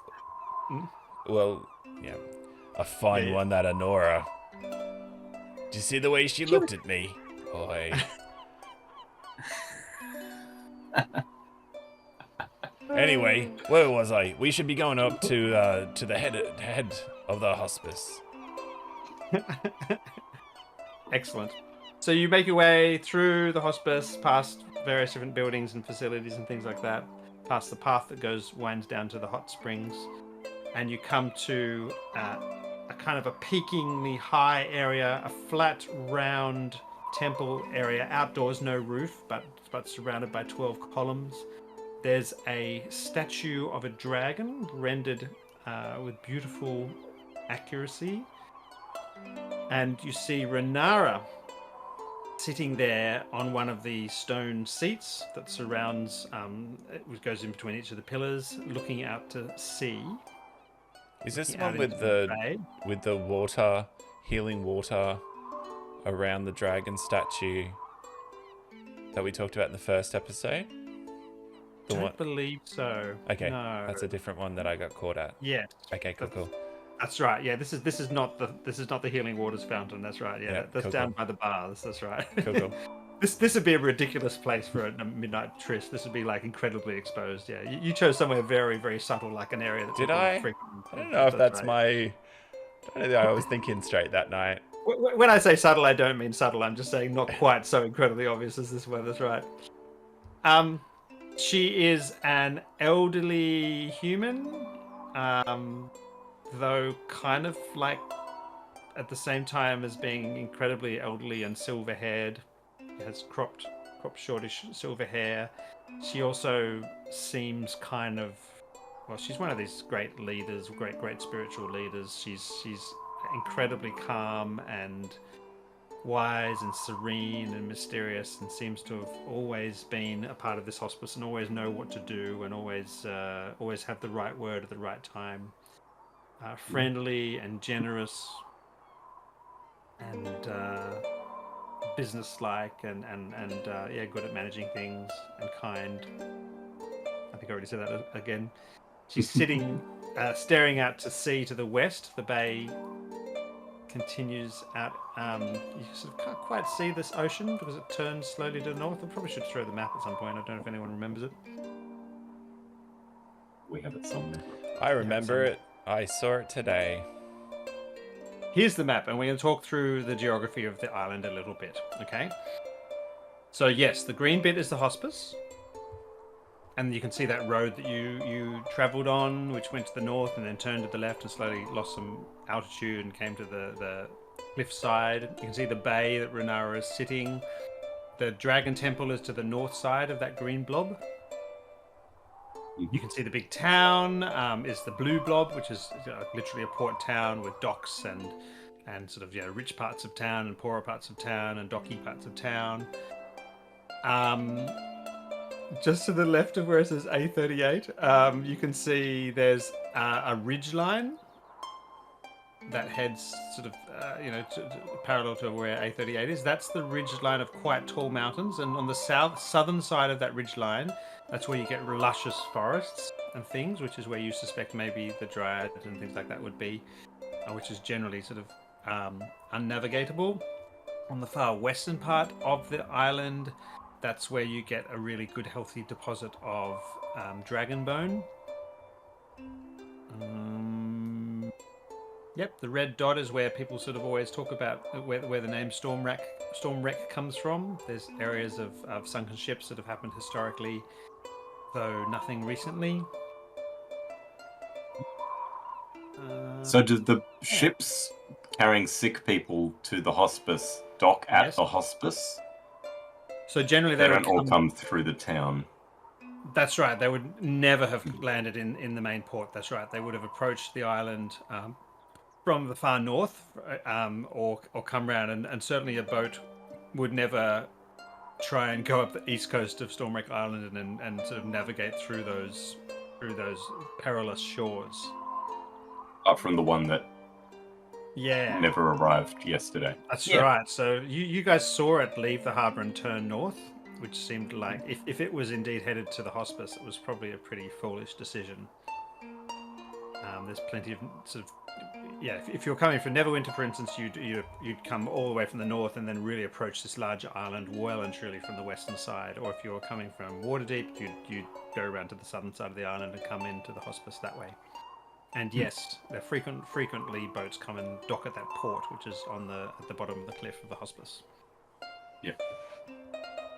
Speaker 2: Well, yeah. A fine
Speaker 1: Yeah.
Speaker 2: one, that Honora. Did you see the way she looked at me? Boy. Anyway, where was I? We should be going up to the head of the hospice.
Speaker 1: Excellent. So you make your way through the hospice, past various different buildings and facilities and things like that, past the path that winds down to the hot springs, and you come to a kind of a peakingly high area, a flat, round temple area, outdoors, no roof, but surrounded by 12 columns. There's a statue of a dragon rendered with beautiful accuracy. And you see Renara sitting there on one of the stone seats that surrounds, it goes in between each of the pillars, looking out to sea.
Speaker 2: Is this the
Speaker 1: Looking out
Speaker 2: one with
Speaker 1: into bay.
Speaker 2: with the water, healing water around the dragon statue that we talked about in the first episode?
Speaker 1: I don't believe so.
Speaker 2: Okay,
Speaker 1: No.
Speaker 2: that's a different one that I got caught at.
Speaker 1: Yeah.
Speaker 2: Okay, cool.
Speaker 1: That's right. Yeah, this is not the healing waters fountain. That's right. Yeah, that's
Speaker 2: cool,
Speaker 1: down
Speaker 2: cool.
Speaker 1: by the bars. That's right.
Speaker 2: Cool.
Speaker 1: This would be a ridiculous place for a midnight tryst. This would be like incredibly exposed. Yeah, you chose somewhere very, very subtle, like an area that.
Speaker 2: Did
Speaker 1: people
Speaker 2: I?
Speaker 1: frequent.
Speaker 2: I don't know if that's
Speaker 1: right.
Speaker 2: I don't know. I was thinking straight that night.
Speaker 1: When I say subtle, I don't mean subtle. I'm just saying not quite so incredibly obvious as this one. That's right. She is an elderly human, though kind of like at the same time as being incredibly elderly and silver-haired. Has cropped shortish silver hair. She also seems kind of, well, she's one of these great leaders, great spiritual leaders. She's incredibly calm and wise and serene and mysterious, and seems to have always been a part of this hospice and always know what to do and always have the right word at the right time. Friendly and generous and business-like and good at managing things and kind. I think I already said that again. She's sitting, staring out to sea to the west. The bay continues out. You sort of can't quite see this ocean because it turns slowly to the north. I probably should throw the map at some point. I don't know if anyone remembers it.
Speaker 3: We have it somewhere.
Speaker 2: I remember it. I saw it today.
Speaker 1: Here's the map, and we're going to talk through the geography of the island a little bit, okay? So yes, the green bit is the hospice. And you can see that road that you travelled on, which went to the north and then turned to the left and slowly lost some altitude and came to the cliff side. You can see the bay that Renara is sitting. The dragon temple is to the north side of that green blob. You can see the big town is the Blue Blob, which is literally a port town with docks and sort of rich parts of town and poorer parts of town and docky parts of town. Just to the left of where it says A38, you can see there's a ridge line that heads sort of parallel to where A38 is. That's the ridge line of quite tall mountains, and on the southern side of that ridge line, that's where you get luscious forests and things, which is where you suspect maybe the dryad and things like that would be, which is generally sort of unnavigatable. On the far western part of the island, that's where you get a really good healthy deposit of dragon bone. Yep, the red dot is where people sort of always talk about where the name Stormwreck comes from. There's areas of sunken ships that have happened historically, though nothing recently.
Speaker 3: So do the ships carrying sick people to the hospice dock at the hospice?
Speaker 1: So generally
Speaker 3: they don't all come through the town.
Speaker 1: That's right. They would never have landed in the main port. That's right. They would have approached the island from the far north, or come round, and certainly a boat would never try and go up the east coast of Stormwreck Island and sort of navigate through those perilous shores.
Speaker 3: Up from the one that never arrived yesterday.
Speaker 1: That's right. So you guys saw it leave the harbour and turn north, which seemed like if it was indeed headed to the hospice, it was probably a pretty foolish decision. There's plenty of sort of if you're coming from Neverwinter, for instance, you'd come all the way from the north and then really approach this larger island well and truly from the western side. Or if you're coming from Waterdeep, you'd go around to the southern side of the island and come into the hospice that way. And yes, there frequently boats come and dock at that port, which is at the bottom of the cliff of the hospice.
Speaker 3: Yep.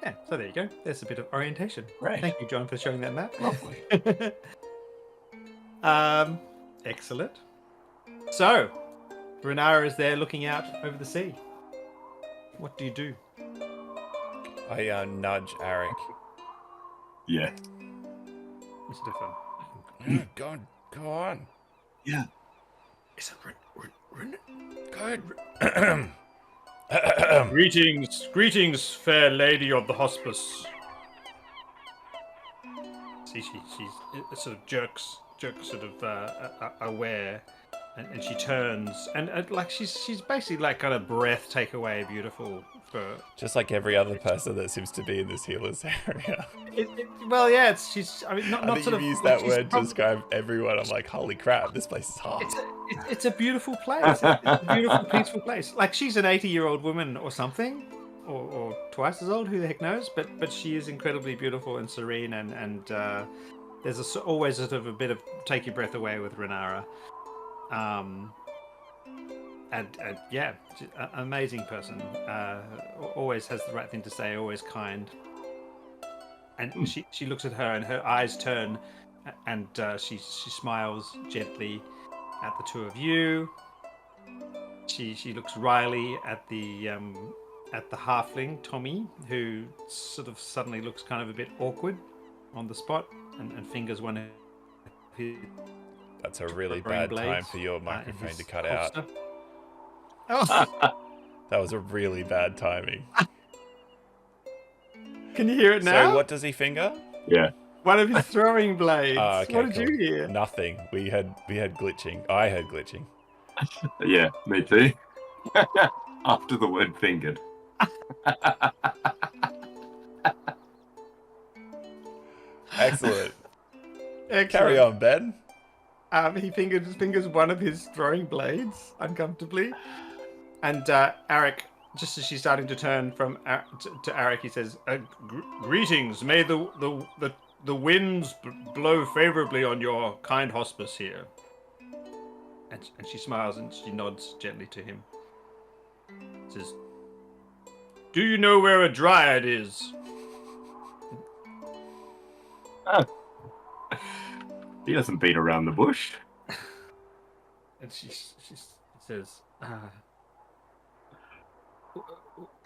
Speaker 1: Yeah, so there you go. There's a bit of orientation.
Speaker 3: Right.
Speaker 1: Thank you, John, for showing that map.
Speaker 3: Lovely.
Speaker 1: Excellent. So, Renara is there looking out over the sea. What do you do?
Speaker 2: I nudge Arik.
Speaker 3: Yeah.
Speaker 1: It's different.
Speaker 2: Go on.
Speaker 3: Yeah.
Speaker 1: Is it
Speaker 2: Good.
Speaker 1: Greetings, fair lady of the hospice. See, she sort of jerks sort of aware, and she turns and like she's basically like kind of breath take away beautiful for
Speaker 2: just like every other person that seems to be in this healer's area.
Speaker 1: She's. I mean, not
Speaker 2: I think
Speaker 1: sort
Speaker 2: you've
Speaker 1: of
Speaker 2: used
Speaker 1: like
Speaker 2: that word to describe everyone. I'm like, holy crap, this place is hot.
Speaker 1: It's a beautiful place. It's a beautiful, peaceful place. Like she's an 80-year-old woman or something, or twice as old. Who the heck knows? But she is incredibly beautiful and serene, and there's always sort of a bit of take your breath away with Renara. And amazing person. Always has the right thing to say. Always kind. And she looks at her, and her eyes turn, and she smiles gently at the two of you. She looks wryly at the halfling Tommy, who sort of suddenly looks kind of a bit awkward on the spot, and fingers one of his.
Speaker 2: That's a really bad time for your microphone to cut out.
Speaker 1: Oh.
Speaker 2: That was a really bad timing.
Speaker 1: Can you hear it now?
Speaker 2: So what does he finger?
Speaker 3: Yeah.
Speaker 1: One of his throwing blades.
Speaker 2: Okay,
Speaker 1: what did you hear?
Speaker 2: Nothing. We had glitching. I heard glitching.
Speaker 3: Yeah, me too. After the word fingered.
Speaker 2: Excellent.
Speaker 1: Excellent.
Speaker 2: Carry on, Ben.
Speaker 1: He fingers one of his throwing blades uncomfortably, and Arik, just as she's starting to turn from to Arik, he says, "Greetings. May the winds blow favorably on your kind hospice here." And she smiles and she nods gently to him. Says, "Do you know where a dryad is?"
Speaker 3: He doesn't beat around the bush.
Speaker 1: And she says,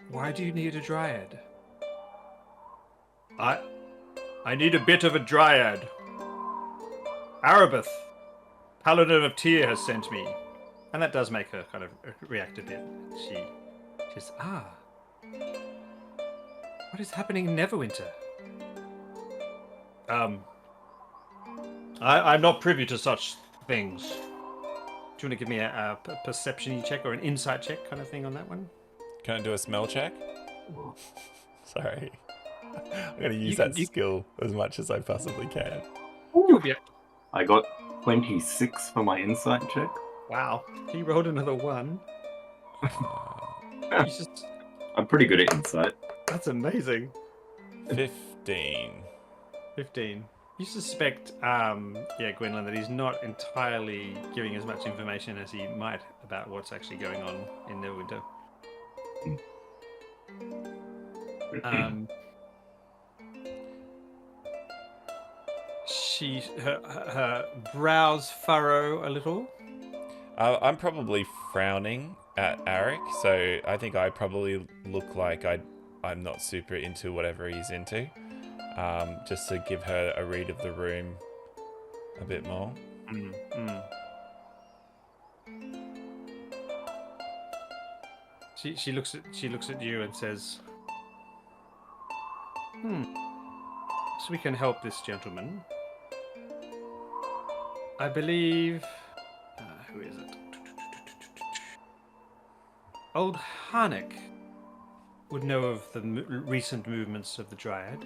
Speaker 1: "Why do you need a dryad?" I need a bit of a dryad. Arabeth, Paladin of Tyr, has sent me. And that does make her kind of react a bit. She says, what is happening in Neverwinter? I'm not privy to such things. Do you want to give me a perception check or an insight check kind of thing on that one?
Speaker 2: Can I do a smell check? Sorry. I'm going to use that skill as much as I possibly can.
Speaker 1: You'll be...
Speaker 3: I got 26 for my insight check.
Speaker 1: Wow. He rolled another 1.
Speaker 3: I'm pretty good at insight.
Speaker 1: That's amazing.
Speaker 2: 15.
Speaker 1: 15. You suspect, Gwynlwnn, that he's not entirely giving as much information as he might about what's actually going on in Neverwinter. Her brows furrow a little.
Speaker 2: I'm probably frowning at Arik, so I think I probably look like I'm not super into whatever he's into. Just to give her a read of the room a bit more.
Speaker 1: She looks at you and says, so we can help this gentleman. I believe, who is it? Old Harnick would know of the recent movements of the dryad.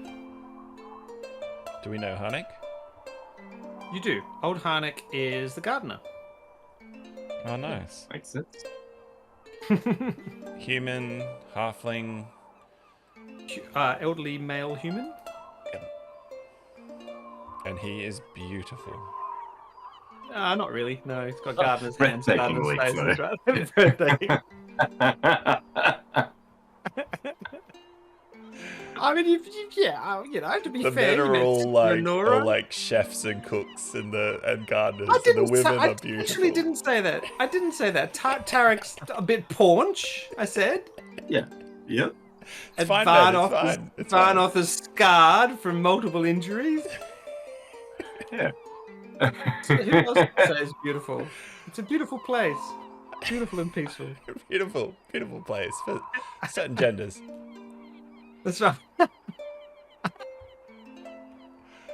Speaker 2: Do we know Harnick?
Speaker 1: You do. Old Harnick is the gardener.
Speaker 2: Oh, nice.
Speaker 3: Makes sense.
Speaker 2: Human, halfling.
Speaker 1: Elderly male human.
Speaker 2: And he is beautiful.
Speaker 1: Not really. No, he's got gardener's hands. Gardener's
Speaker 3: Breathtakingly
Speaker 1: face. Breathtaking. I mean, to be
Speaker 2: The
Speaker 1: fair,
Speaker 2: men are all
Speaker 1: Lenora.
Speaker 2: like chefs and cooks and gardeners, and the women are beautiful.
Speaker 1: I actually didn't say that. I didn't say that. Tarek's a bit paunch, I said.
Speaker 3: Yeah. Yep.
Speaker 2: It's fine, man. It's fine.
Speaker 1: Varnoth is scarred from multiple injuries.
Speaker 3: Yeah.
Speaker 1: So who else would say it's beautiful? It's a beautiful place. Beautiful and peaceful.
Speaker 2: Beautiful, beautiful place for certain genders.
Speaker 1: That's right.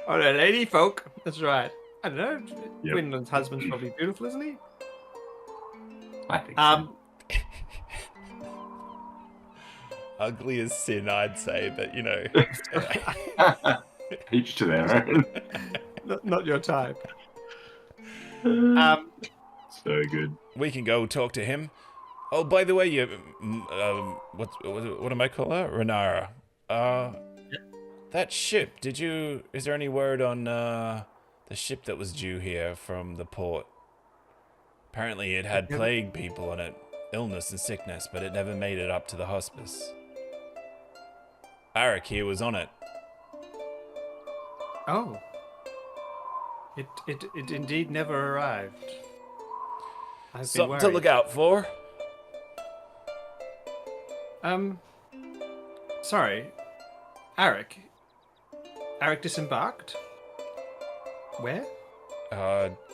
Speaker 1: Oh, no, lady folk. That's right. I don't know.
Speaker 3: Yep.
Speaker 1: Gwynlwnn's husband's probably beautiful, isn't he?
Speaker 3: I think so.
Speaker 2: Ugly as sin, I'd say, but
Speaker 3: Each to their own.
Speaker 1: Not your type.
Speaker 3: So good.
Speaker 2: We can go talk to him. Oh, by the way, what am I calling her? Renara. That ship. Is there any word on the ship that was due here from the port? Apparently, it had plague people on it, illness and sickness, but it never made it up to the hospice. Arik here was on it.
Speaker 1: Oh. It indeed never arrived.
Speaker 2: Something to look out for.
Speaker 1: Sorry. Arik disembarked? Where?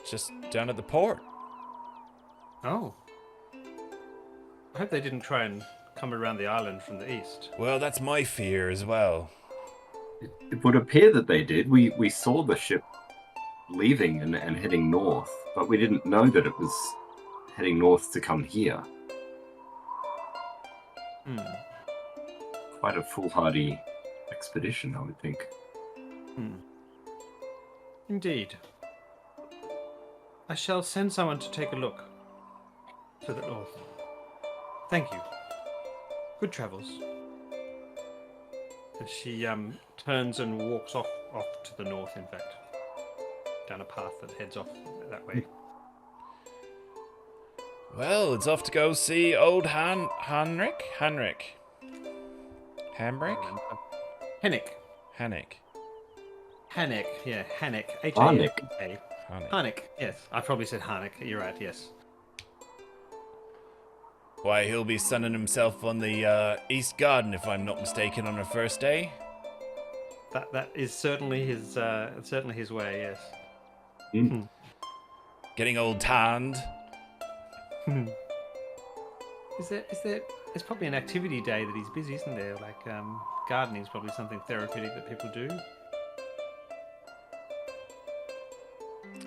Speaker 2: Just down at the port.
Speaker 1: Oh. I hope they didn't try and come around the island from the east.
Speaker 2: Well, that's my fear as well.
Speaker 3: It would appear that they did. We saw the ship leaving and heading north, but we didn't know that it was heading north to come here. Quite a foolhardy expedition, I would think.
Speaker 1: Indeed. I shall send someone to take a look to the north. Thank you. Good travels. And she turns and walks off to the north, in fact. Down a path that heads off that way.
Speaker 2: Well, it's off to go see old Hanrik? Hambrick?
Speaker 1: Hennick.
Speaker 2: Hannick.
Speaker 1: Yeah, Hannick.
Speaker 3: Harnick.
Speaker 1: Harnick, yes. I probably said Harnick. You're right, yes.
Speaker 2: Why, he'll be sunning himself on the East Garden, if I'm not mistaken, on her first day.
Speaker 1: That is certainly his way, yes.
Speaker 2: Getting old tanned.
Speaker 1: Is there? It's probably an activity day that he's busy, isn't there? Like gardening is probably something therapeutic that people do.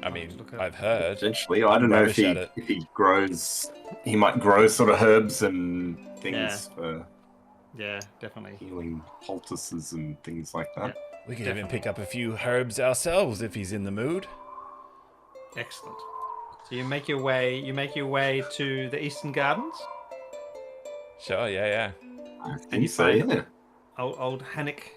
Speaker 2: I mean, I've heard.
Speaker 3: Potentially, I don't know if he grows. He might grow sort of herbs and things for
Speaker 1: definitely
Speaker 3: healing poultices and things like that.
Speaker 1: Yeah.
Speaker 2: We could even pick up a few herbs ourselves if he's in the mood.
Speaker 1: Excellent. So you make your way to the Eastern Gardens.
Speaker 2: Sure, yeah.
Speaker 3: I
Speaker 1: And
Speaker 3: think
Speaker 1: you
Speaker 3: so,
Speaker 1: find
Speaker 3: yeah.
Speaker 1: old Hannock,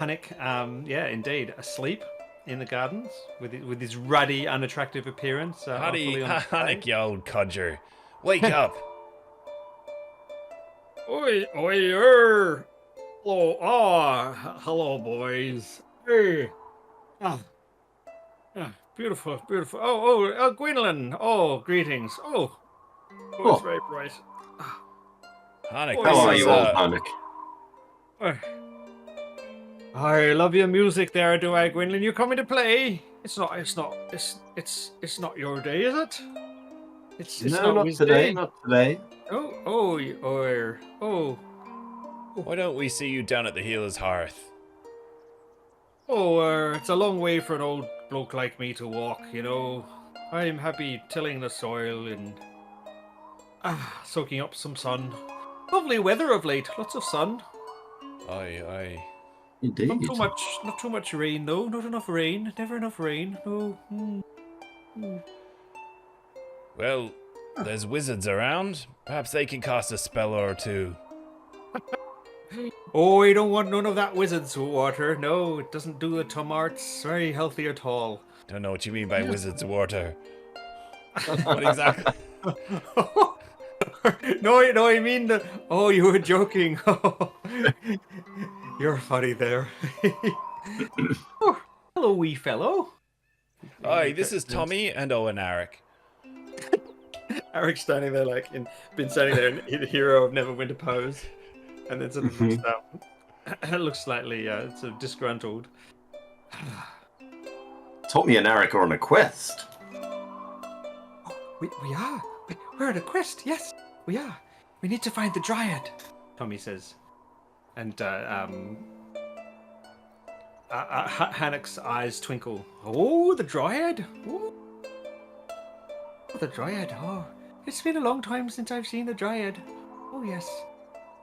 Speaker 1: indeed, asleep in the gardens with his ruddy, unattractive appearance.
Speaker 2: Hannock, you old codger. Wake up.
Speaker 1: Oi, hello, boys. Hey. Beautiful. Oh, Gwynlwnn. Oh, greetings. Oh, it's very bright.
Speaker 2: Hannock,
Speaker 3: How are you, old Hannock?
Speaker 1: I love your music there, do I, Gwynlwnn? You coming to play? It's not your day, is it? It's
Speaker 3: No, not
Speaker 1: his
Speaker 3: today.
Speaker 1: day.
Speaker 3: Not today.
Speaker 1: Oh.
Speaker 2: why don't we see you down at the healer's hearth?
Speaker 1: It's a long way for an old bloke like me to walk, you know. I'm happy tilling the soil and soaking up some sun. Lovely weather of late, lots of sun.
Speaker 2: Aye.
Speaker 3: Indeed.
Speaker 1: Not too much rain though. Not enough rain. Never enough rain. No.
Speaker 2: Well, there's wizards around. Perhaps they can cast a spell or two.
Speaker 1: Oh, I don't want none of that wizard's water. No, it doesn't do the tomarts very healthy at all.
Speaker 2: Don't know what you mean by wizard's water. What exactly?
Speaker 1: No, I mean the. Oh, you were joking. You're funny there. Oh, hello, wee fellow.
Speaker 2: Aye, this is Tommy and Owen Arik.
Speaker 1: Eric's standing there been standing there in hero of Neverwinter pose, and then sort of looks down. Looks slightly sort of disgruntled.
Speaker 3: Tommy and Eric are on a quest.
Speaker 1: We are. We're on a quest. Yes, we are. We need to find the dryad. Tommy says, and Hannock's eyes twinkle. Oh, the dryad. Ooh. The dryad. Oh, it's been a long time since I've seen the dryad. Oh yes,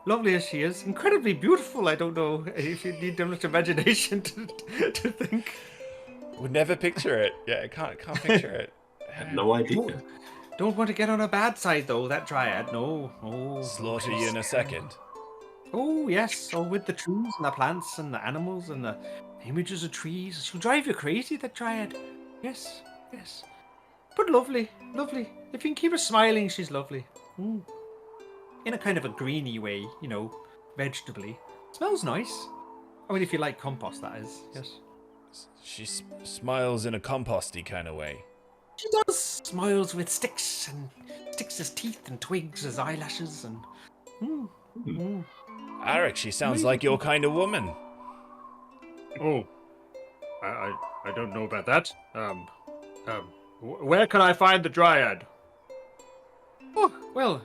Speaker 1: lovely as she is, incredibly beautiful. I don't know if you need much imagination to think.
Speaker 2: Would never picture it. Yeah, can't picture it.
Speaker 3: I had no idea.
Speaker 1: Don't want to get on a bad side though. That dryad, no. Oh,
Speaker 2: Slaughter you in a second.
Speaker 1: Oh yes. Oh, with the trees and the plants and the animals and the images of trees, she'll drive you crazy. That dryad. Yes. But lovely. If you can keep her smiling, she's lovely. In a kind of a greeny way, you know, vegetably. Smells nice. I mean, if you like compost, that is. Yes.
Speaker 2: She smiles in a composty kind of way.
Speaker 1: She does. Smiles with sticks as teeth and twigs as eyelashes and.
Speaker 2: Arik, she sounds like your kind of woman.
Speaker 1: Oh, I don't know about that. Where can I find the dryad? Oh, well,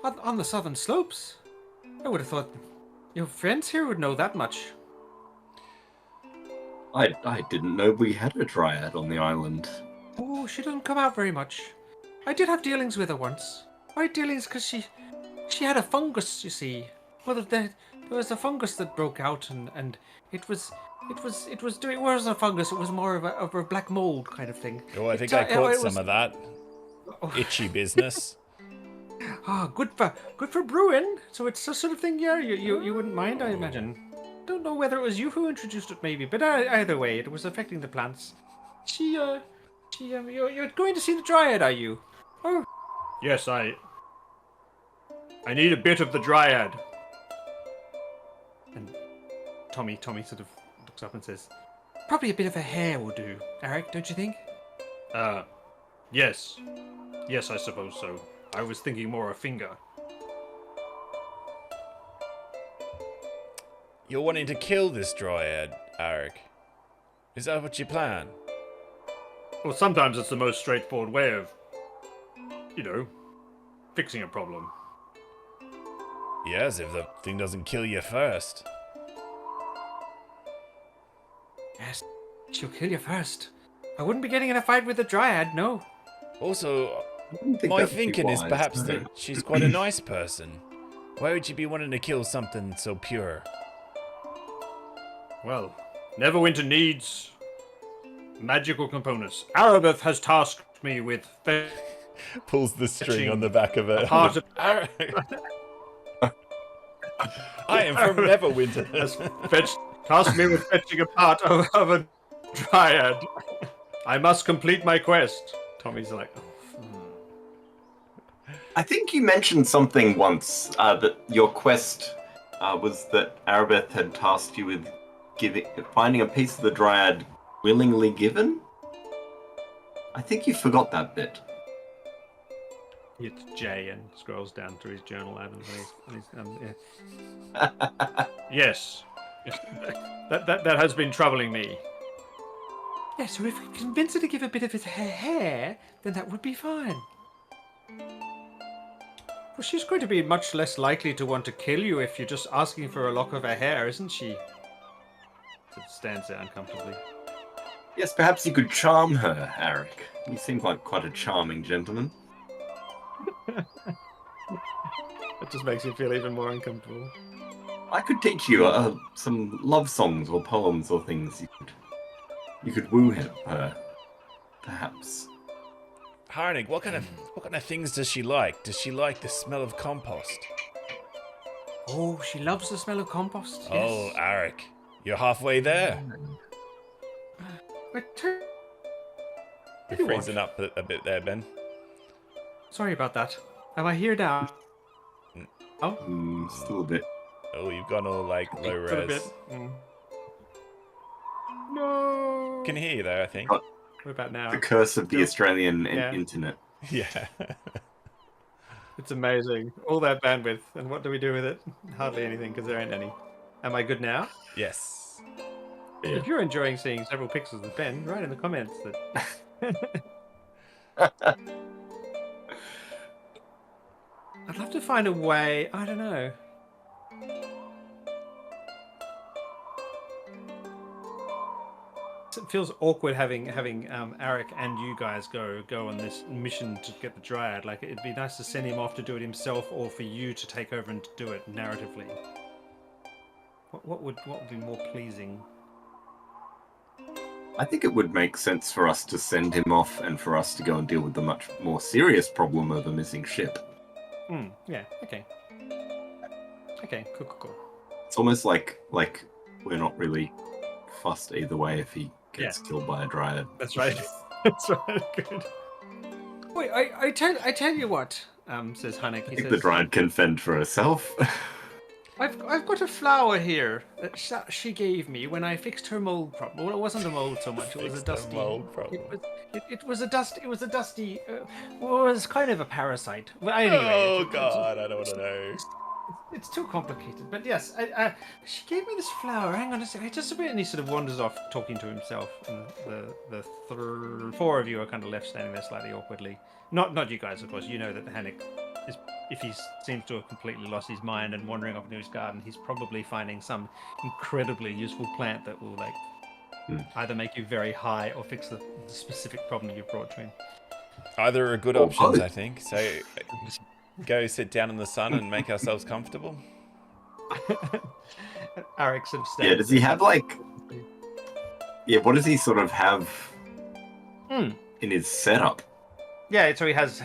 Speaker 1: on the southern slopes. I would have thought your friends here would know that much.
Speaker 3: I didn't know we had a dryad on the island.
Speaker 1: Oh, she doesn't come out very much. I did have dealings with her once. Why dealings? Because she had a fungus, you see. Well, there was a fungus that broke out, and it wasn't a fungus. It was more of a black mold kind of thing.
Speaker 2: Oh, I think I caught some of that. Itchy business.
Speaker 1: Good for brewing. So it's the sort of thing, yeah. You wouldn't mind, I imagine. Don't know whether it was you who introduced it, maybe, but either way, it was affecting the plants. You're going to see the dryad, are you? Oh, yes, I need a bit of the dryad. And Tommy sort of looks up and says, probably a bit of her hair will do, Eric, don't you think? Yes, I suppose so. I was thinking more a finger.
Speaker 2: You're wanting to kill this dryad, Arik. Is that what you plan?
Speaker 1: Well, sometimes it's the most straightforward way of, fixing a problem.
Speaker 2: Yes, if the thing doesn't kill you first.
Speaker 1: Yes, she'll kill you first. I wouldn't be getting in a fight with the dryad, no.
Speaker 2: Also,
Speaker 3: I don't think
Speaker 2: my
Speaker 3: that would be
Speaker 2: thinking is
Speaker 3: wise,
Speaker 2: perhaps
Speaker 3: no.
Speaker 2: that she's quite a nice person. Why would you be wanting to kill something so pure?
Speaker 1: Well, Neverwinter needs magical components. Arabeth has tasked me with
Speaker 2: Pulls the string on
Speaker 1: Fetching
Speaker 2: the back of it.
Speaker 1: part of
Speaker 2: I am from Neverwinter.
Speaker 1: has tasked me with fetching a part of a dryad. I must complete my quest. Tommy's like,
Speaker 3: I think you mentioned something once that your quest was that Arabeth had tasked you with finding a piece of the dryad willingly given. I think you forgot that bit.
Speaker 1: He hits J and scrolls down through his journal items. Yes. That has been troubling me. Yeah, so if we convince her to give a bit of his hair, then that would be fine. Well, she's going to be much less likely to want to kill you if you're just asking for a lock of her hair, isn't she? It stands there uncomfortably.
Speaker 3: Yes, perhaps you could charm her, Eric. You seem like quite a charming gentleman.
Speaker 1: That just makes you feel even more uncomfortable.
Speaker 3: I could teach you some love songs or poems or things. You could woo her, perhaps.
Speaker 2: Harnig, what kind of things does she like? Does she like the smell of compost?
Speaker 1: Oh, she loves the smell of compost. Yes.
Speaker 2: Oh, Arik, you're halfway there. You're freezing up a bit there, Ben.
Speaker 1: Sorry about that. Am I here now? Oh,
Speaker 3: Still a bit.
Speaker 2: Oh, you've gone all like low
Speaker 1: a bit.
Speaker 2: res.
Speaker 1: No.
Speaker 2: Can hear you there, I think.
Speaker 1: What about now?
Speaker 3: The curse of the
Speaker 1: Still-
Speaker 3: Australian
Speaker 1: Yeah.
Speaker 3: internet.
Speaker 2: Yeah.
Speaker 1: It's amazing. All that bandwidth, and what do we do with it? Hardly anything, because there ain't any. Am I good now?
Speaker 2: Yes.
Speaker 3: Yeah.
Speaker 1: If you're enjoying seeing several pixels of Ben, write in the comments that. I'd love to find a way. I don't know. It feels awkward having Arik and you guys go on this mission to get the dryad. Like, it'd be nice to send him off to do it himself, or for you to take over and to do it narratively. What would be more pleasing?
Speaker 3: I think it would make sense for us to send him off and for us to go and deal with the much more serious problem of a missing ship.
Speaker 1: Yeah. Okay. Okay. Cool.
Speaker 3: It's almost like we're not really fussed either way if he gets killed by a dryad.
Speaker 1: That's right. That's right. Good. Wait, I tell you what. Says Hanek.
Speaker 3: I think the dryad can fend for herself.
Speaker 1: I've got a flower here that she gave me when I fixed her mold problem. Well, it wasn't a mold so much; it was a
Speaker 2: Fixed her
Speaker 1: dusty.
Speaker 2: mold problem.
Speaker 1: It was a dusty. Well, it was kind of a parasite. Well, anyway.
Speaker 2: Oh God, I don't want to know.
Speaker 1: It's too complicated, but yes, she gave me this flower. Hang on a second. Just a bit, and he sort of wanders off, talking to himself. And the four of you are kind of left standing there slightly awkwardly. Not you guys, of course. You know that the Hanik is, if he seems to have completely lost his mind and wandering off into his garden, he's probably finding some incredibly useful plant that will either make you very high or fix the specific problem you've brought to him.
Speaker 2: Either are good
Speaker 3: Or
Speaker 2: options,
Speaker 3: both.
Speaker 2: I think. So go sit down in the sun and make ourselves comfortable.
Speaker 1: Arik sort of stands.
Speaker 3: Yeah, does he have what does he sort of have in his setup?
Speaker 1: Yeah, so he has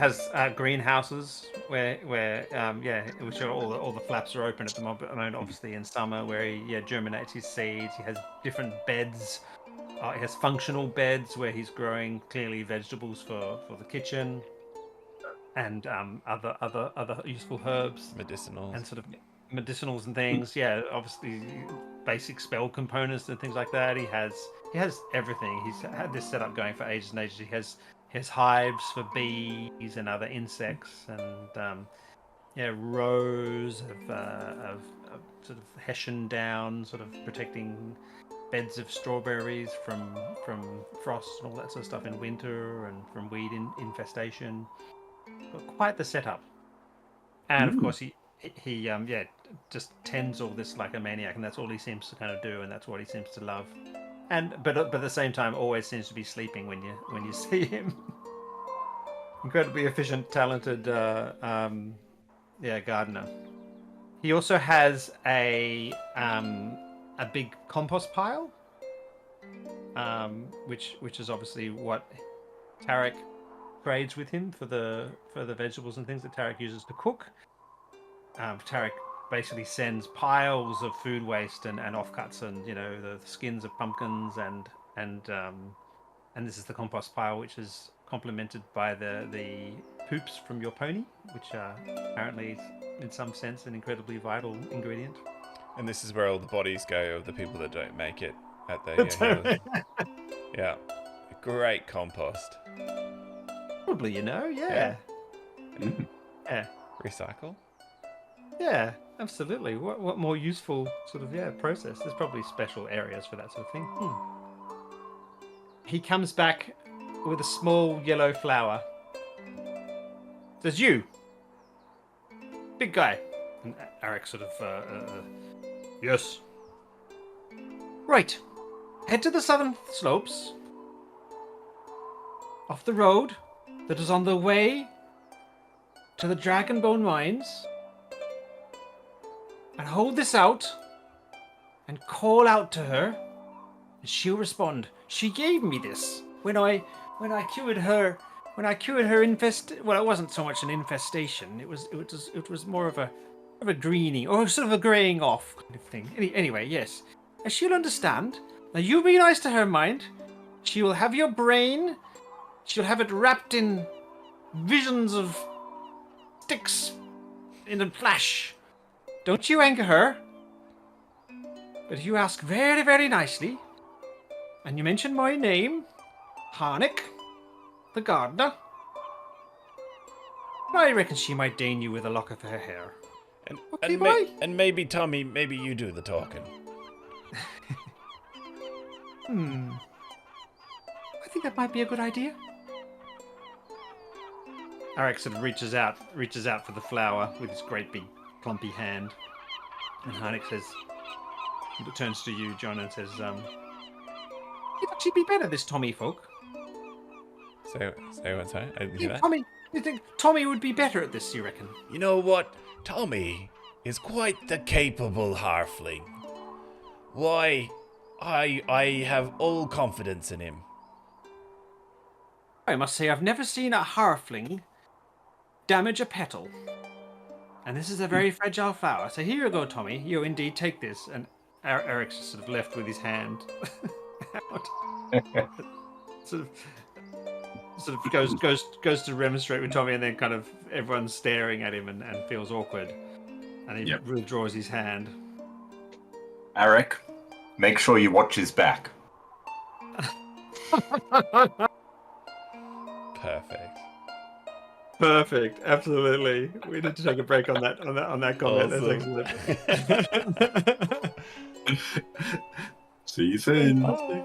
Speaker 1: greenhouses where which are all the flaps are open at the moment. Obviously in summer, where he germinates his seeds. He has different beds. He has functional beds where he's growing clearly vegetables for the kitchen, and other useful herbs
Speaker 2: Medicinal.
Speaker 1: and sort of medicinals and things. Yeah, obviously basic spell components and things like that. He has everything. He's had this setup going for ages and ages. He has hives for bees and other insects, and rows of sort of Hessian down, sort of protecting beds of strawberries from frost and all that sort of stuff in winter, and from weed infestation. But quite the setup. And of course, he just tends all this like a maniac, and that's all he seems to kind of do, and that's what he seems to love. And but at the same time, always seems to be sleeping when you see him. Incredibly efficient, talented, gardener. He also has a big compost pile, which is obviously what Tarek trades with him for the vegetables and things that Tarek uses to cook. Tarek basically sends piles of food waste and offcuts, and the skins of pumpkins and this is the compost pile, which is complemented by the poops from your pony, which are apparently in some sense an incredibly vital ingredient.
Speaker 2: And this is where all the bodies go of the people that don't make it at the yeah, great compost.
Speaker 1: Probably, yeah. Yeah.
Speaker 2: Recycle.
Speaker 1: Yeah, absolutely. What more useful sort of process? There's probably special areas for that sort of thing. He comes back with a small yellow flower. Says, "You, big guy." And Arik sort of, yes. Right. Head to the southern slopes. Off the road that is on the way to the Dragonbone Mines. And hold this out and call out to her, and she'll respond. She gave me this when I cured her well, it wasn't so much an infestation. It was more of a greening or sort of a graying off kind of thing. Anyway, yes. And she'll understand. Now you be nice to her, mind. She will have your brain. She'll have it wrapped in visions of sticks in a flash. Don't you anger her. But if you ask very, very nicely, and you mention my name, Harnick, the gardener, I reckon she might deign you with a lock of her hair.
Speaker 2: And maybe, Tommy, maybe you do the talking.
Speaker 1: I think that might be a good idea. Arik sort of reaches out for the flower with his great big clumpy hand. And Harnick turns to you, John, and says, "You'd actually be better, this Tommy folk."
Speaker 2: Say what, sorry? I didn't hear that.
Speaker 1: Tommy, you think Tommy would be better at this, you reckon?
Speaker 2: You know what? Tommy is quite the capable halfling. Why, I have all confidence in him.
Speaker 1: I must say, I've never seen a halfling damage a petal. And this is a very fragile flower. So here you go, Tommy. You indeed take this. And Eric's sort of left with his hand out. sort of goes to remonstrate with Tommy, and then kind of everyone's staring at him and feels awkward. And he withdraws his hand.
Speaker 3: Arik, make sure you watch his back.
Speaker 2: Perfect.
Speaker 1: Absolutely. We need to take a break on that comment.
Speaker 2: Awesome.
Speaker 1: That's excellent.
Speaker 3: See you soon.
Speaker 1: Fantastic.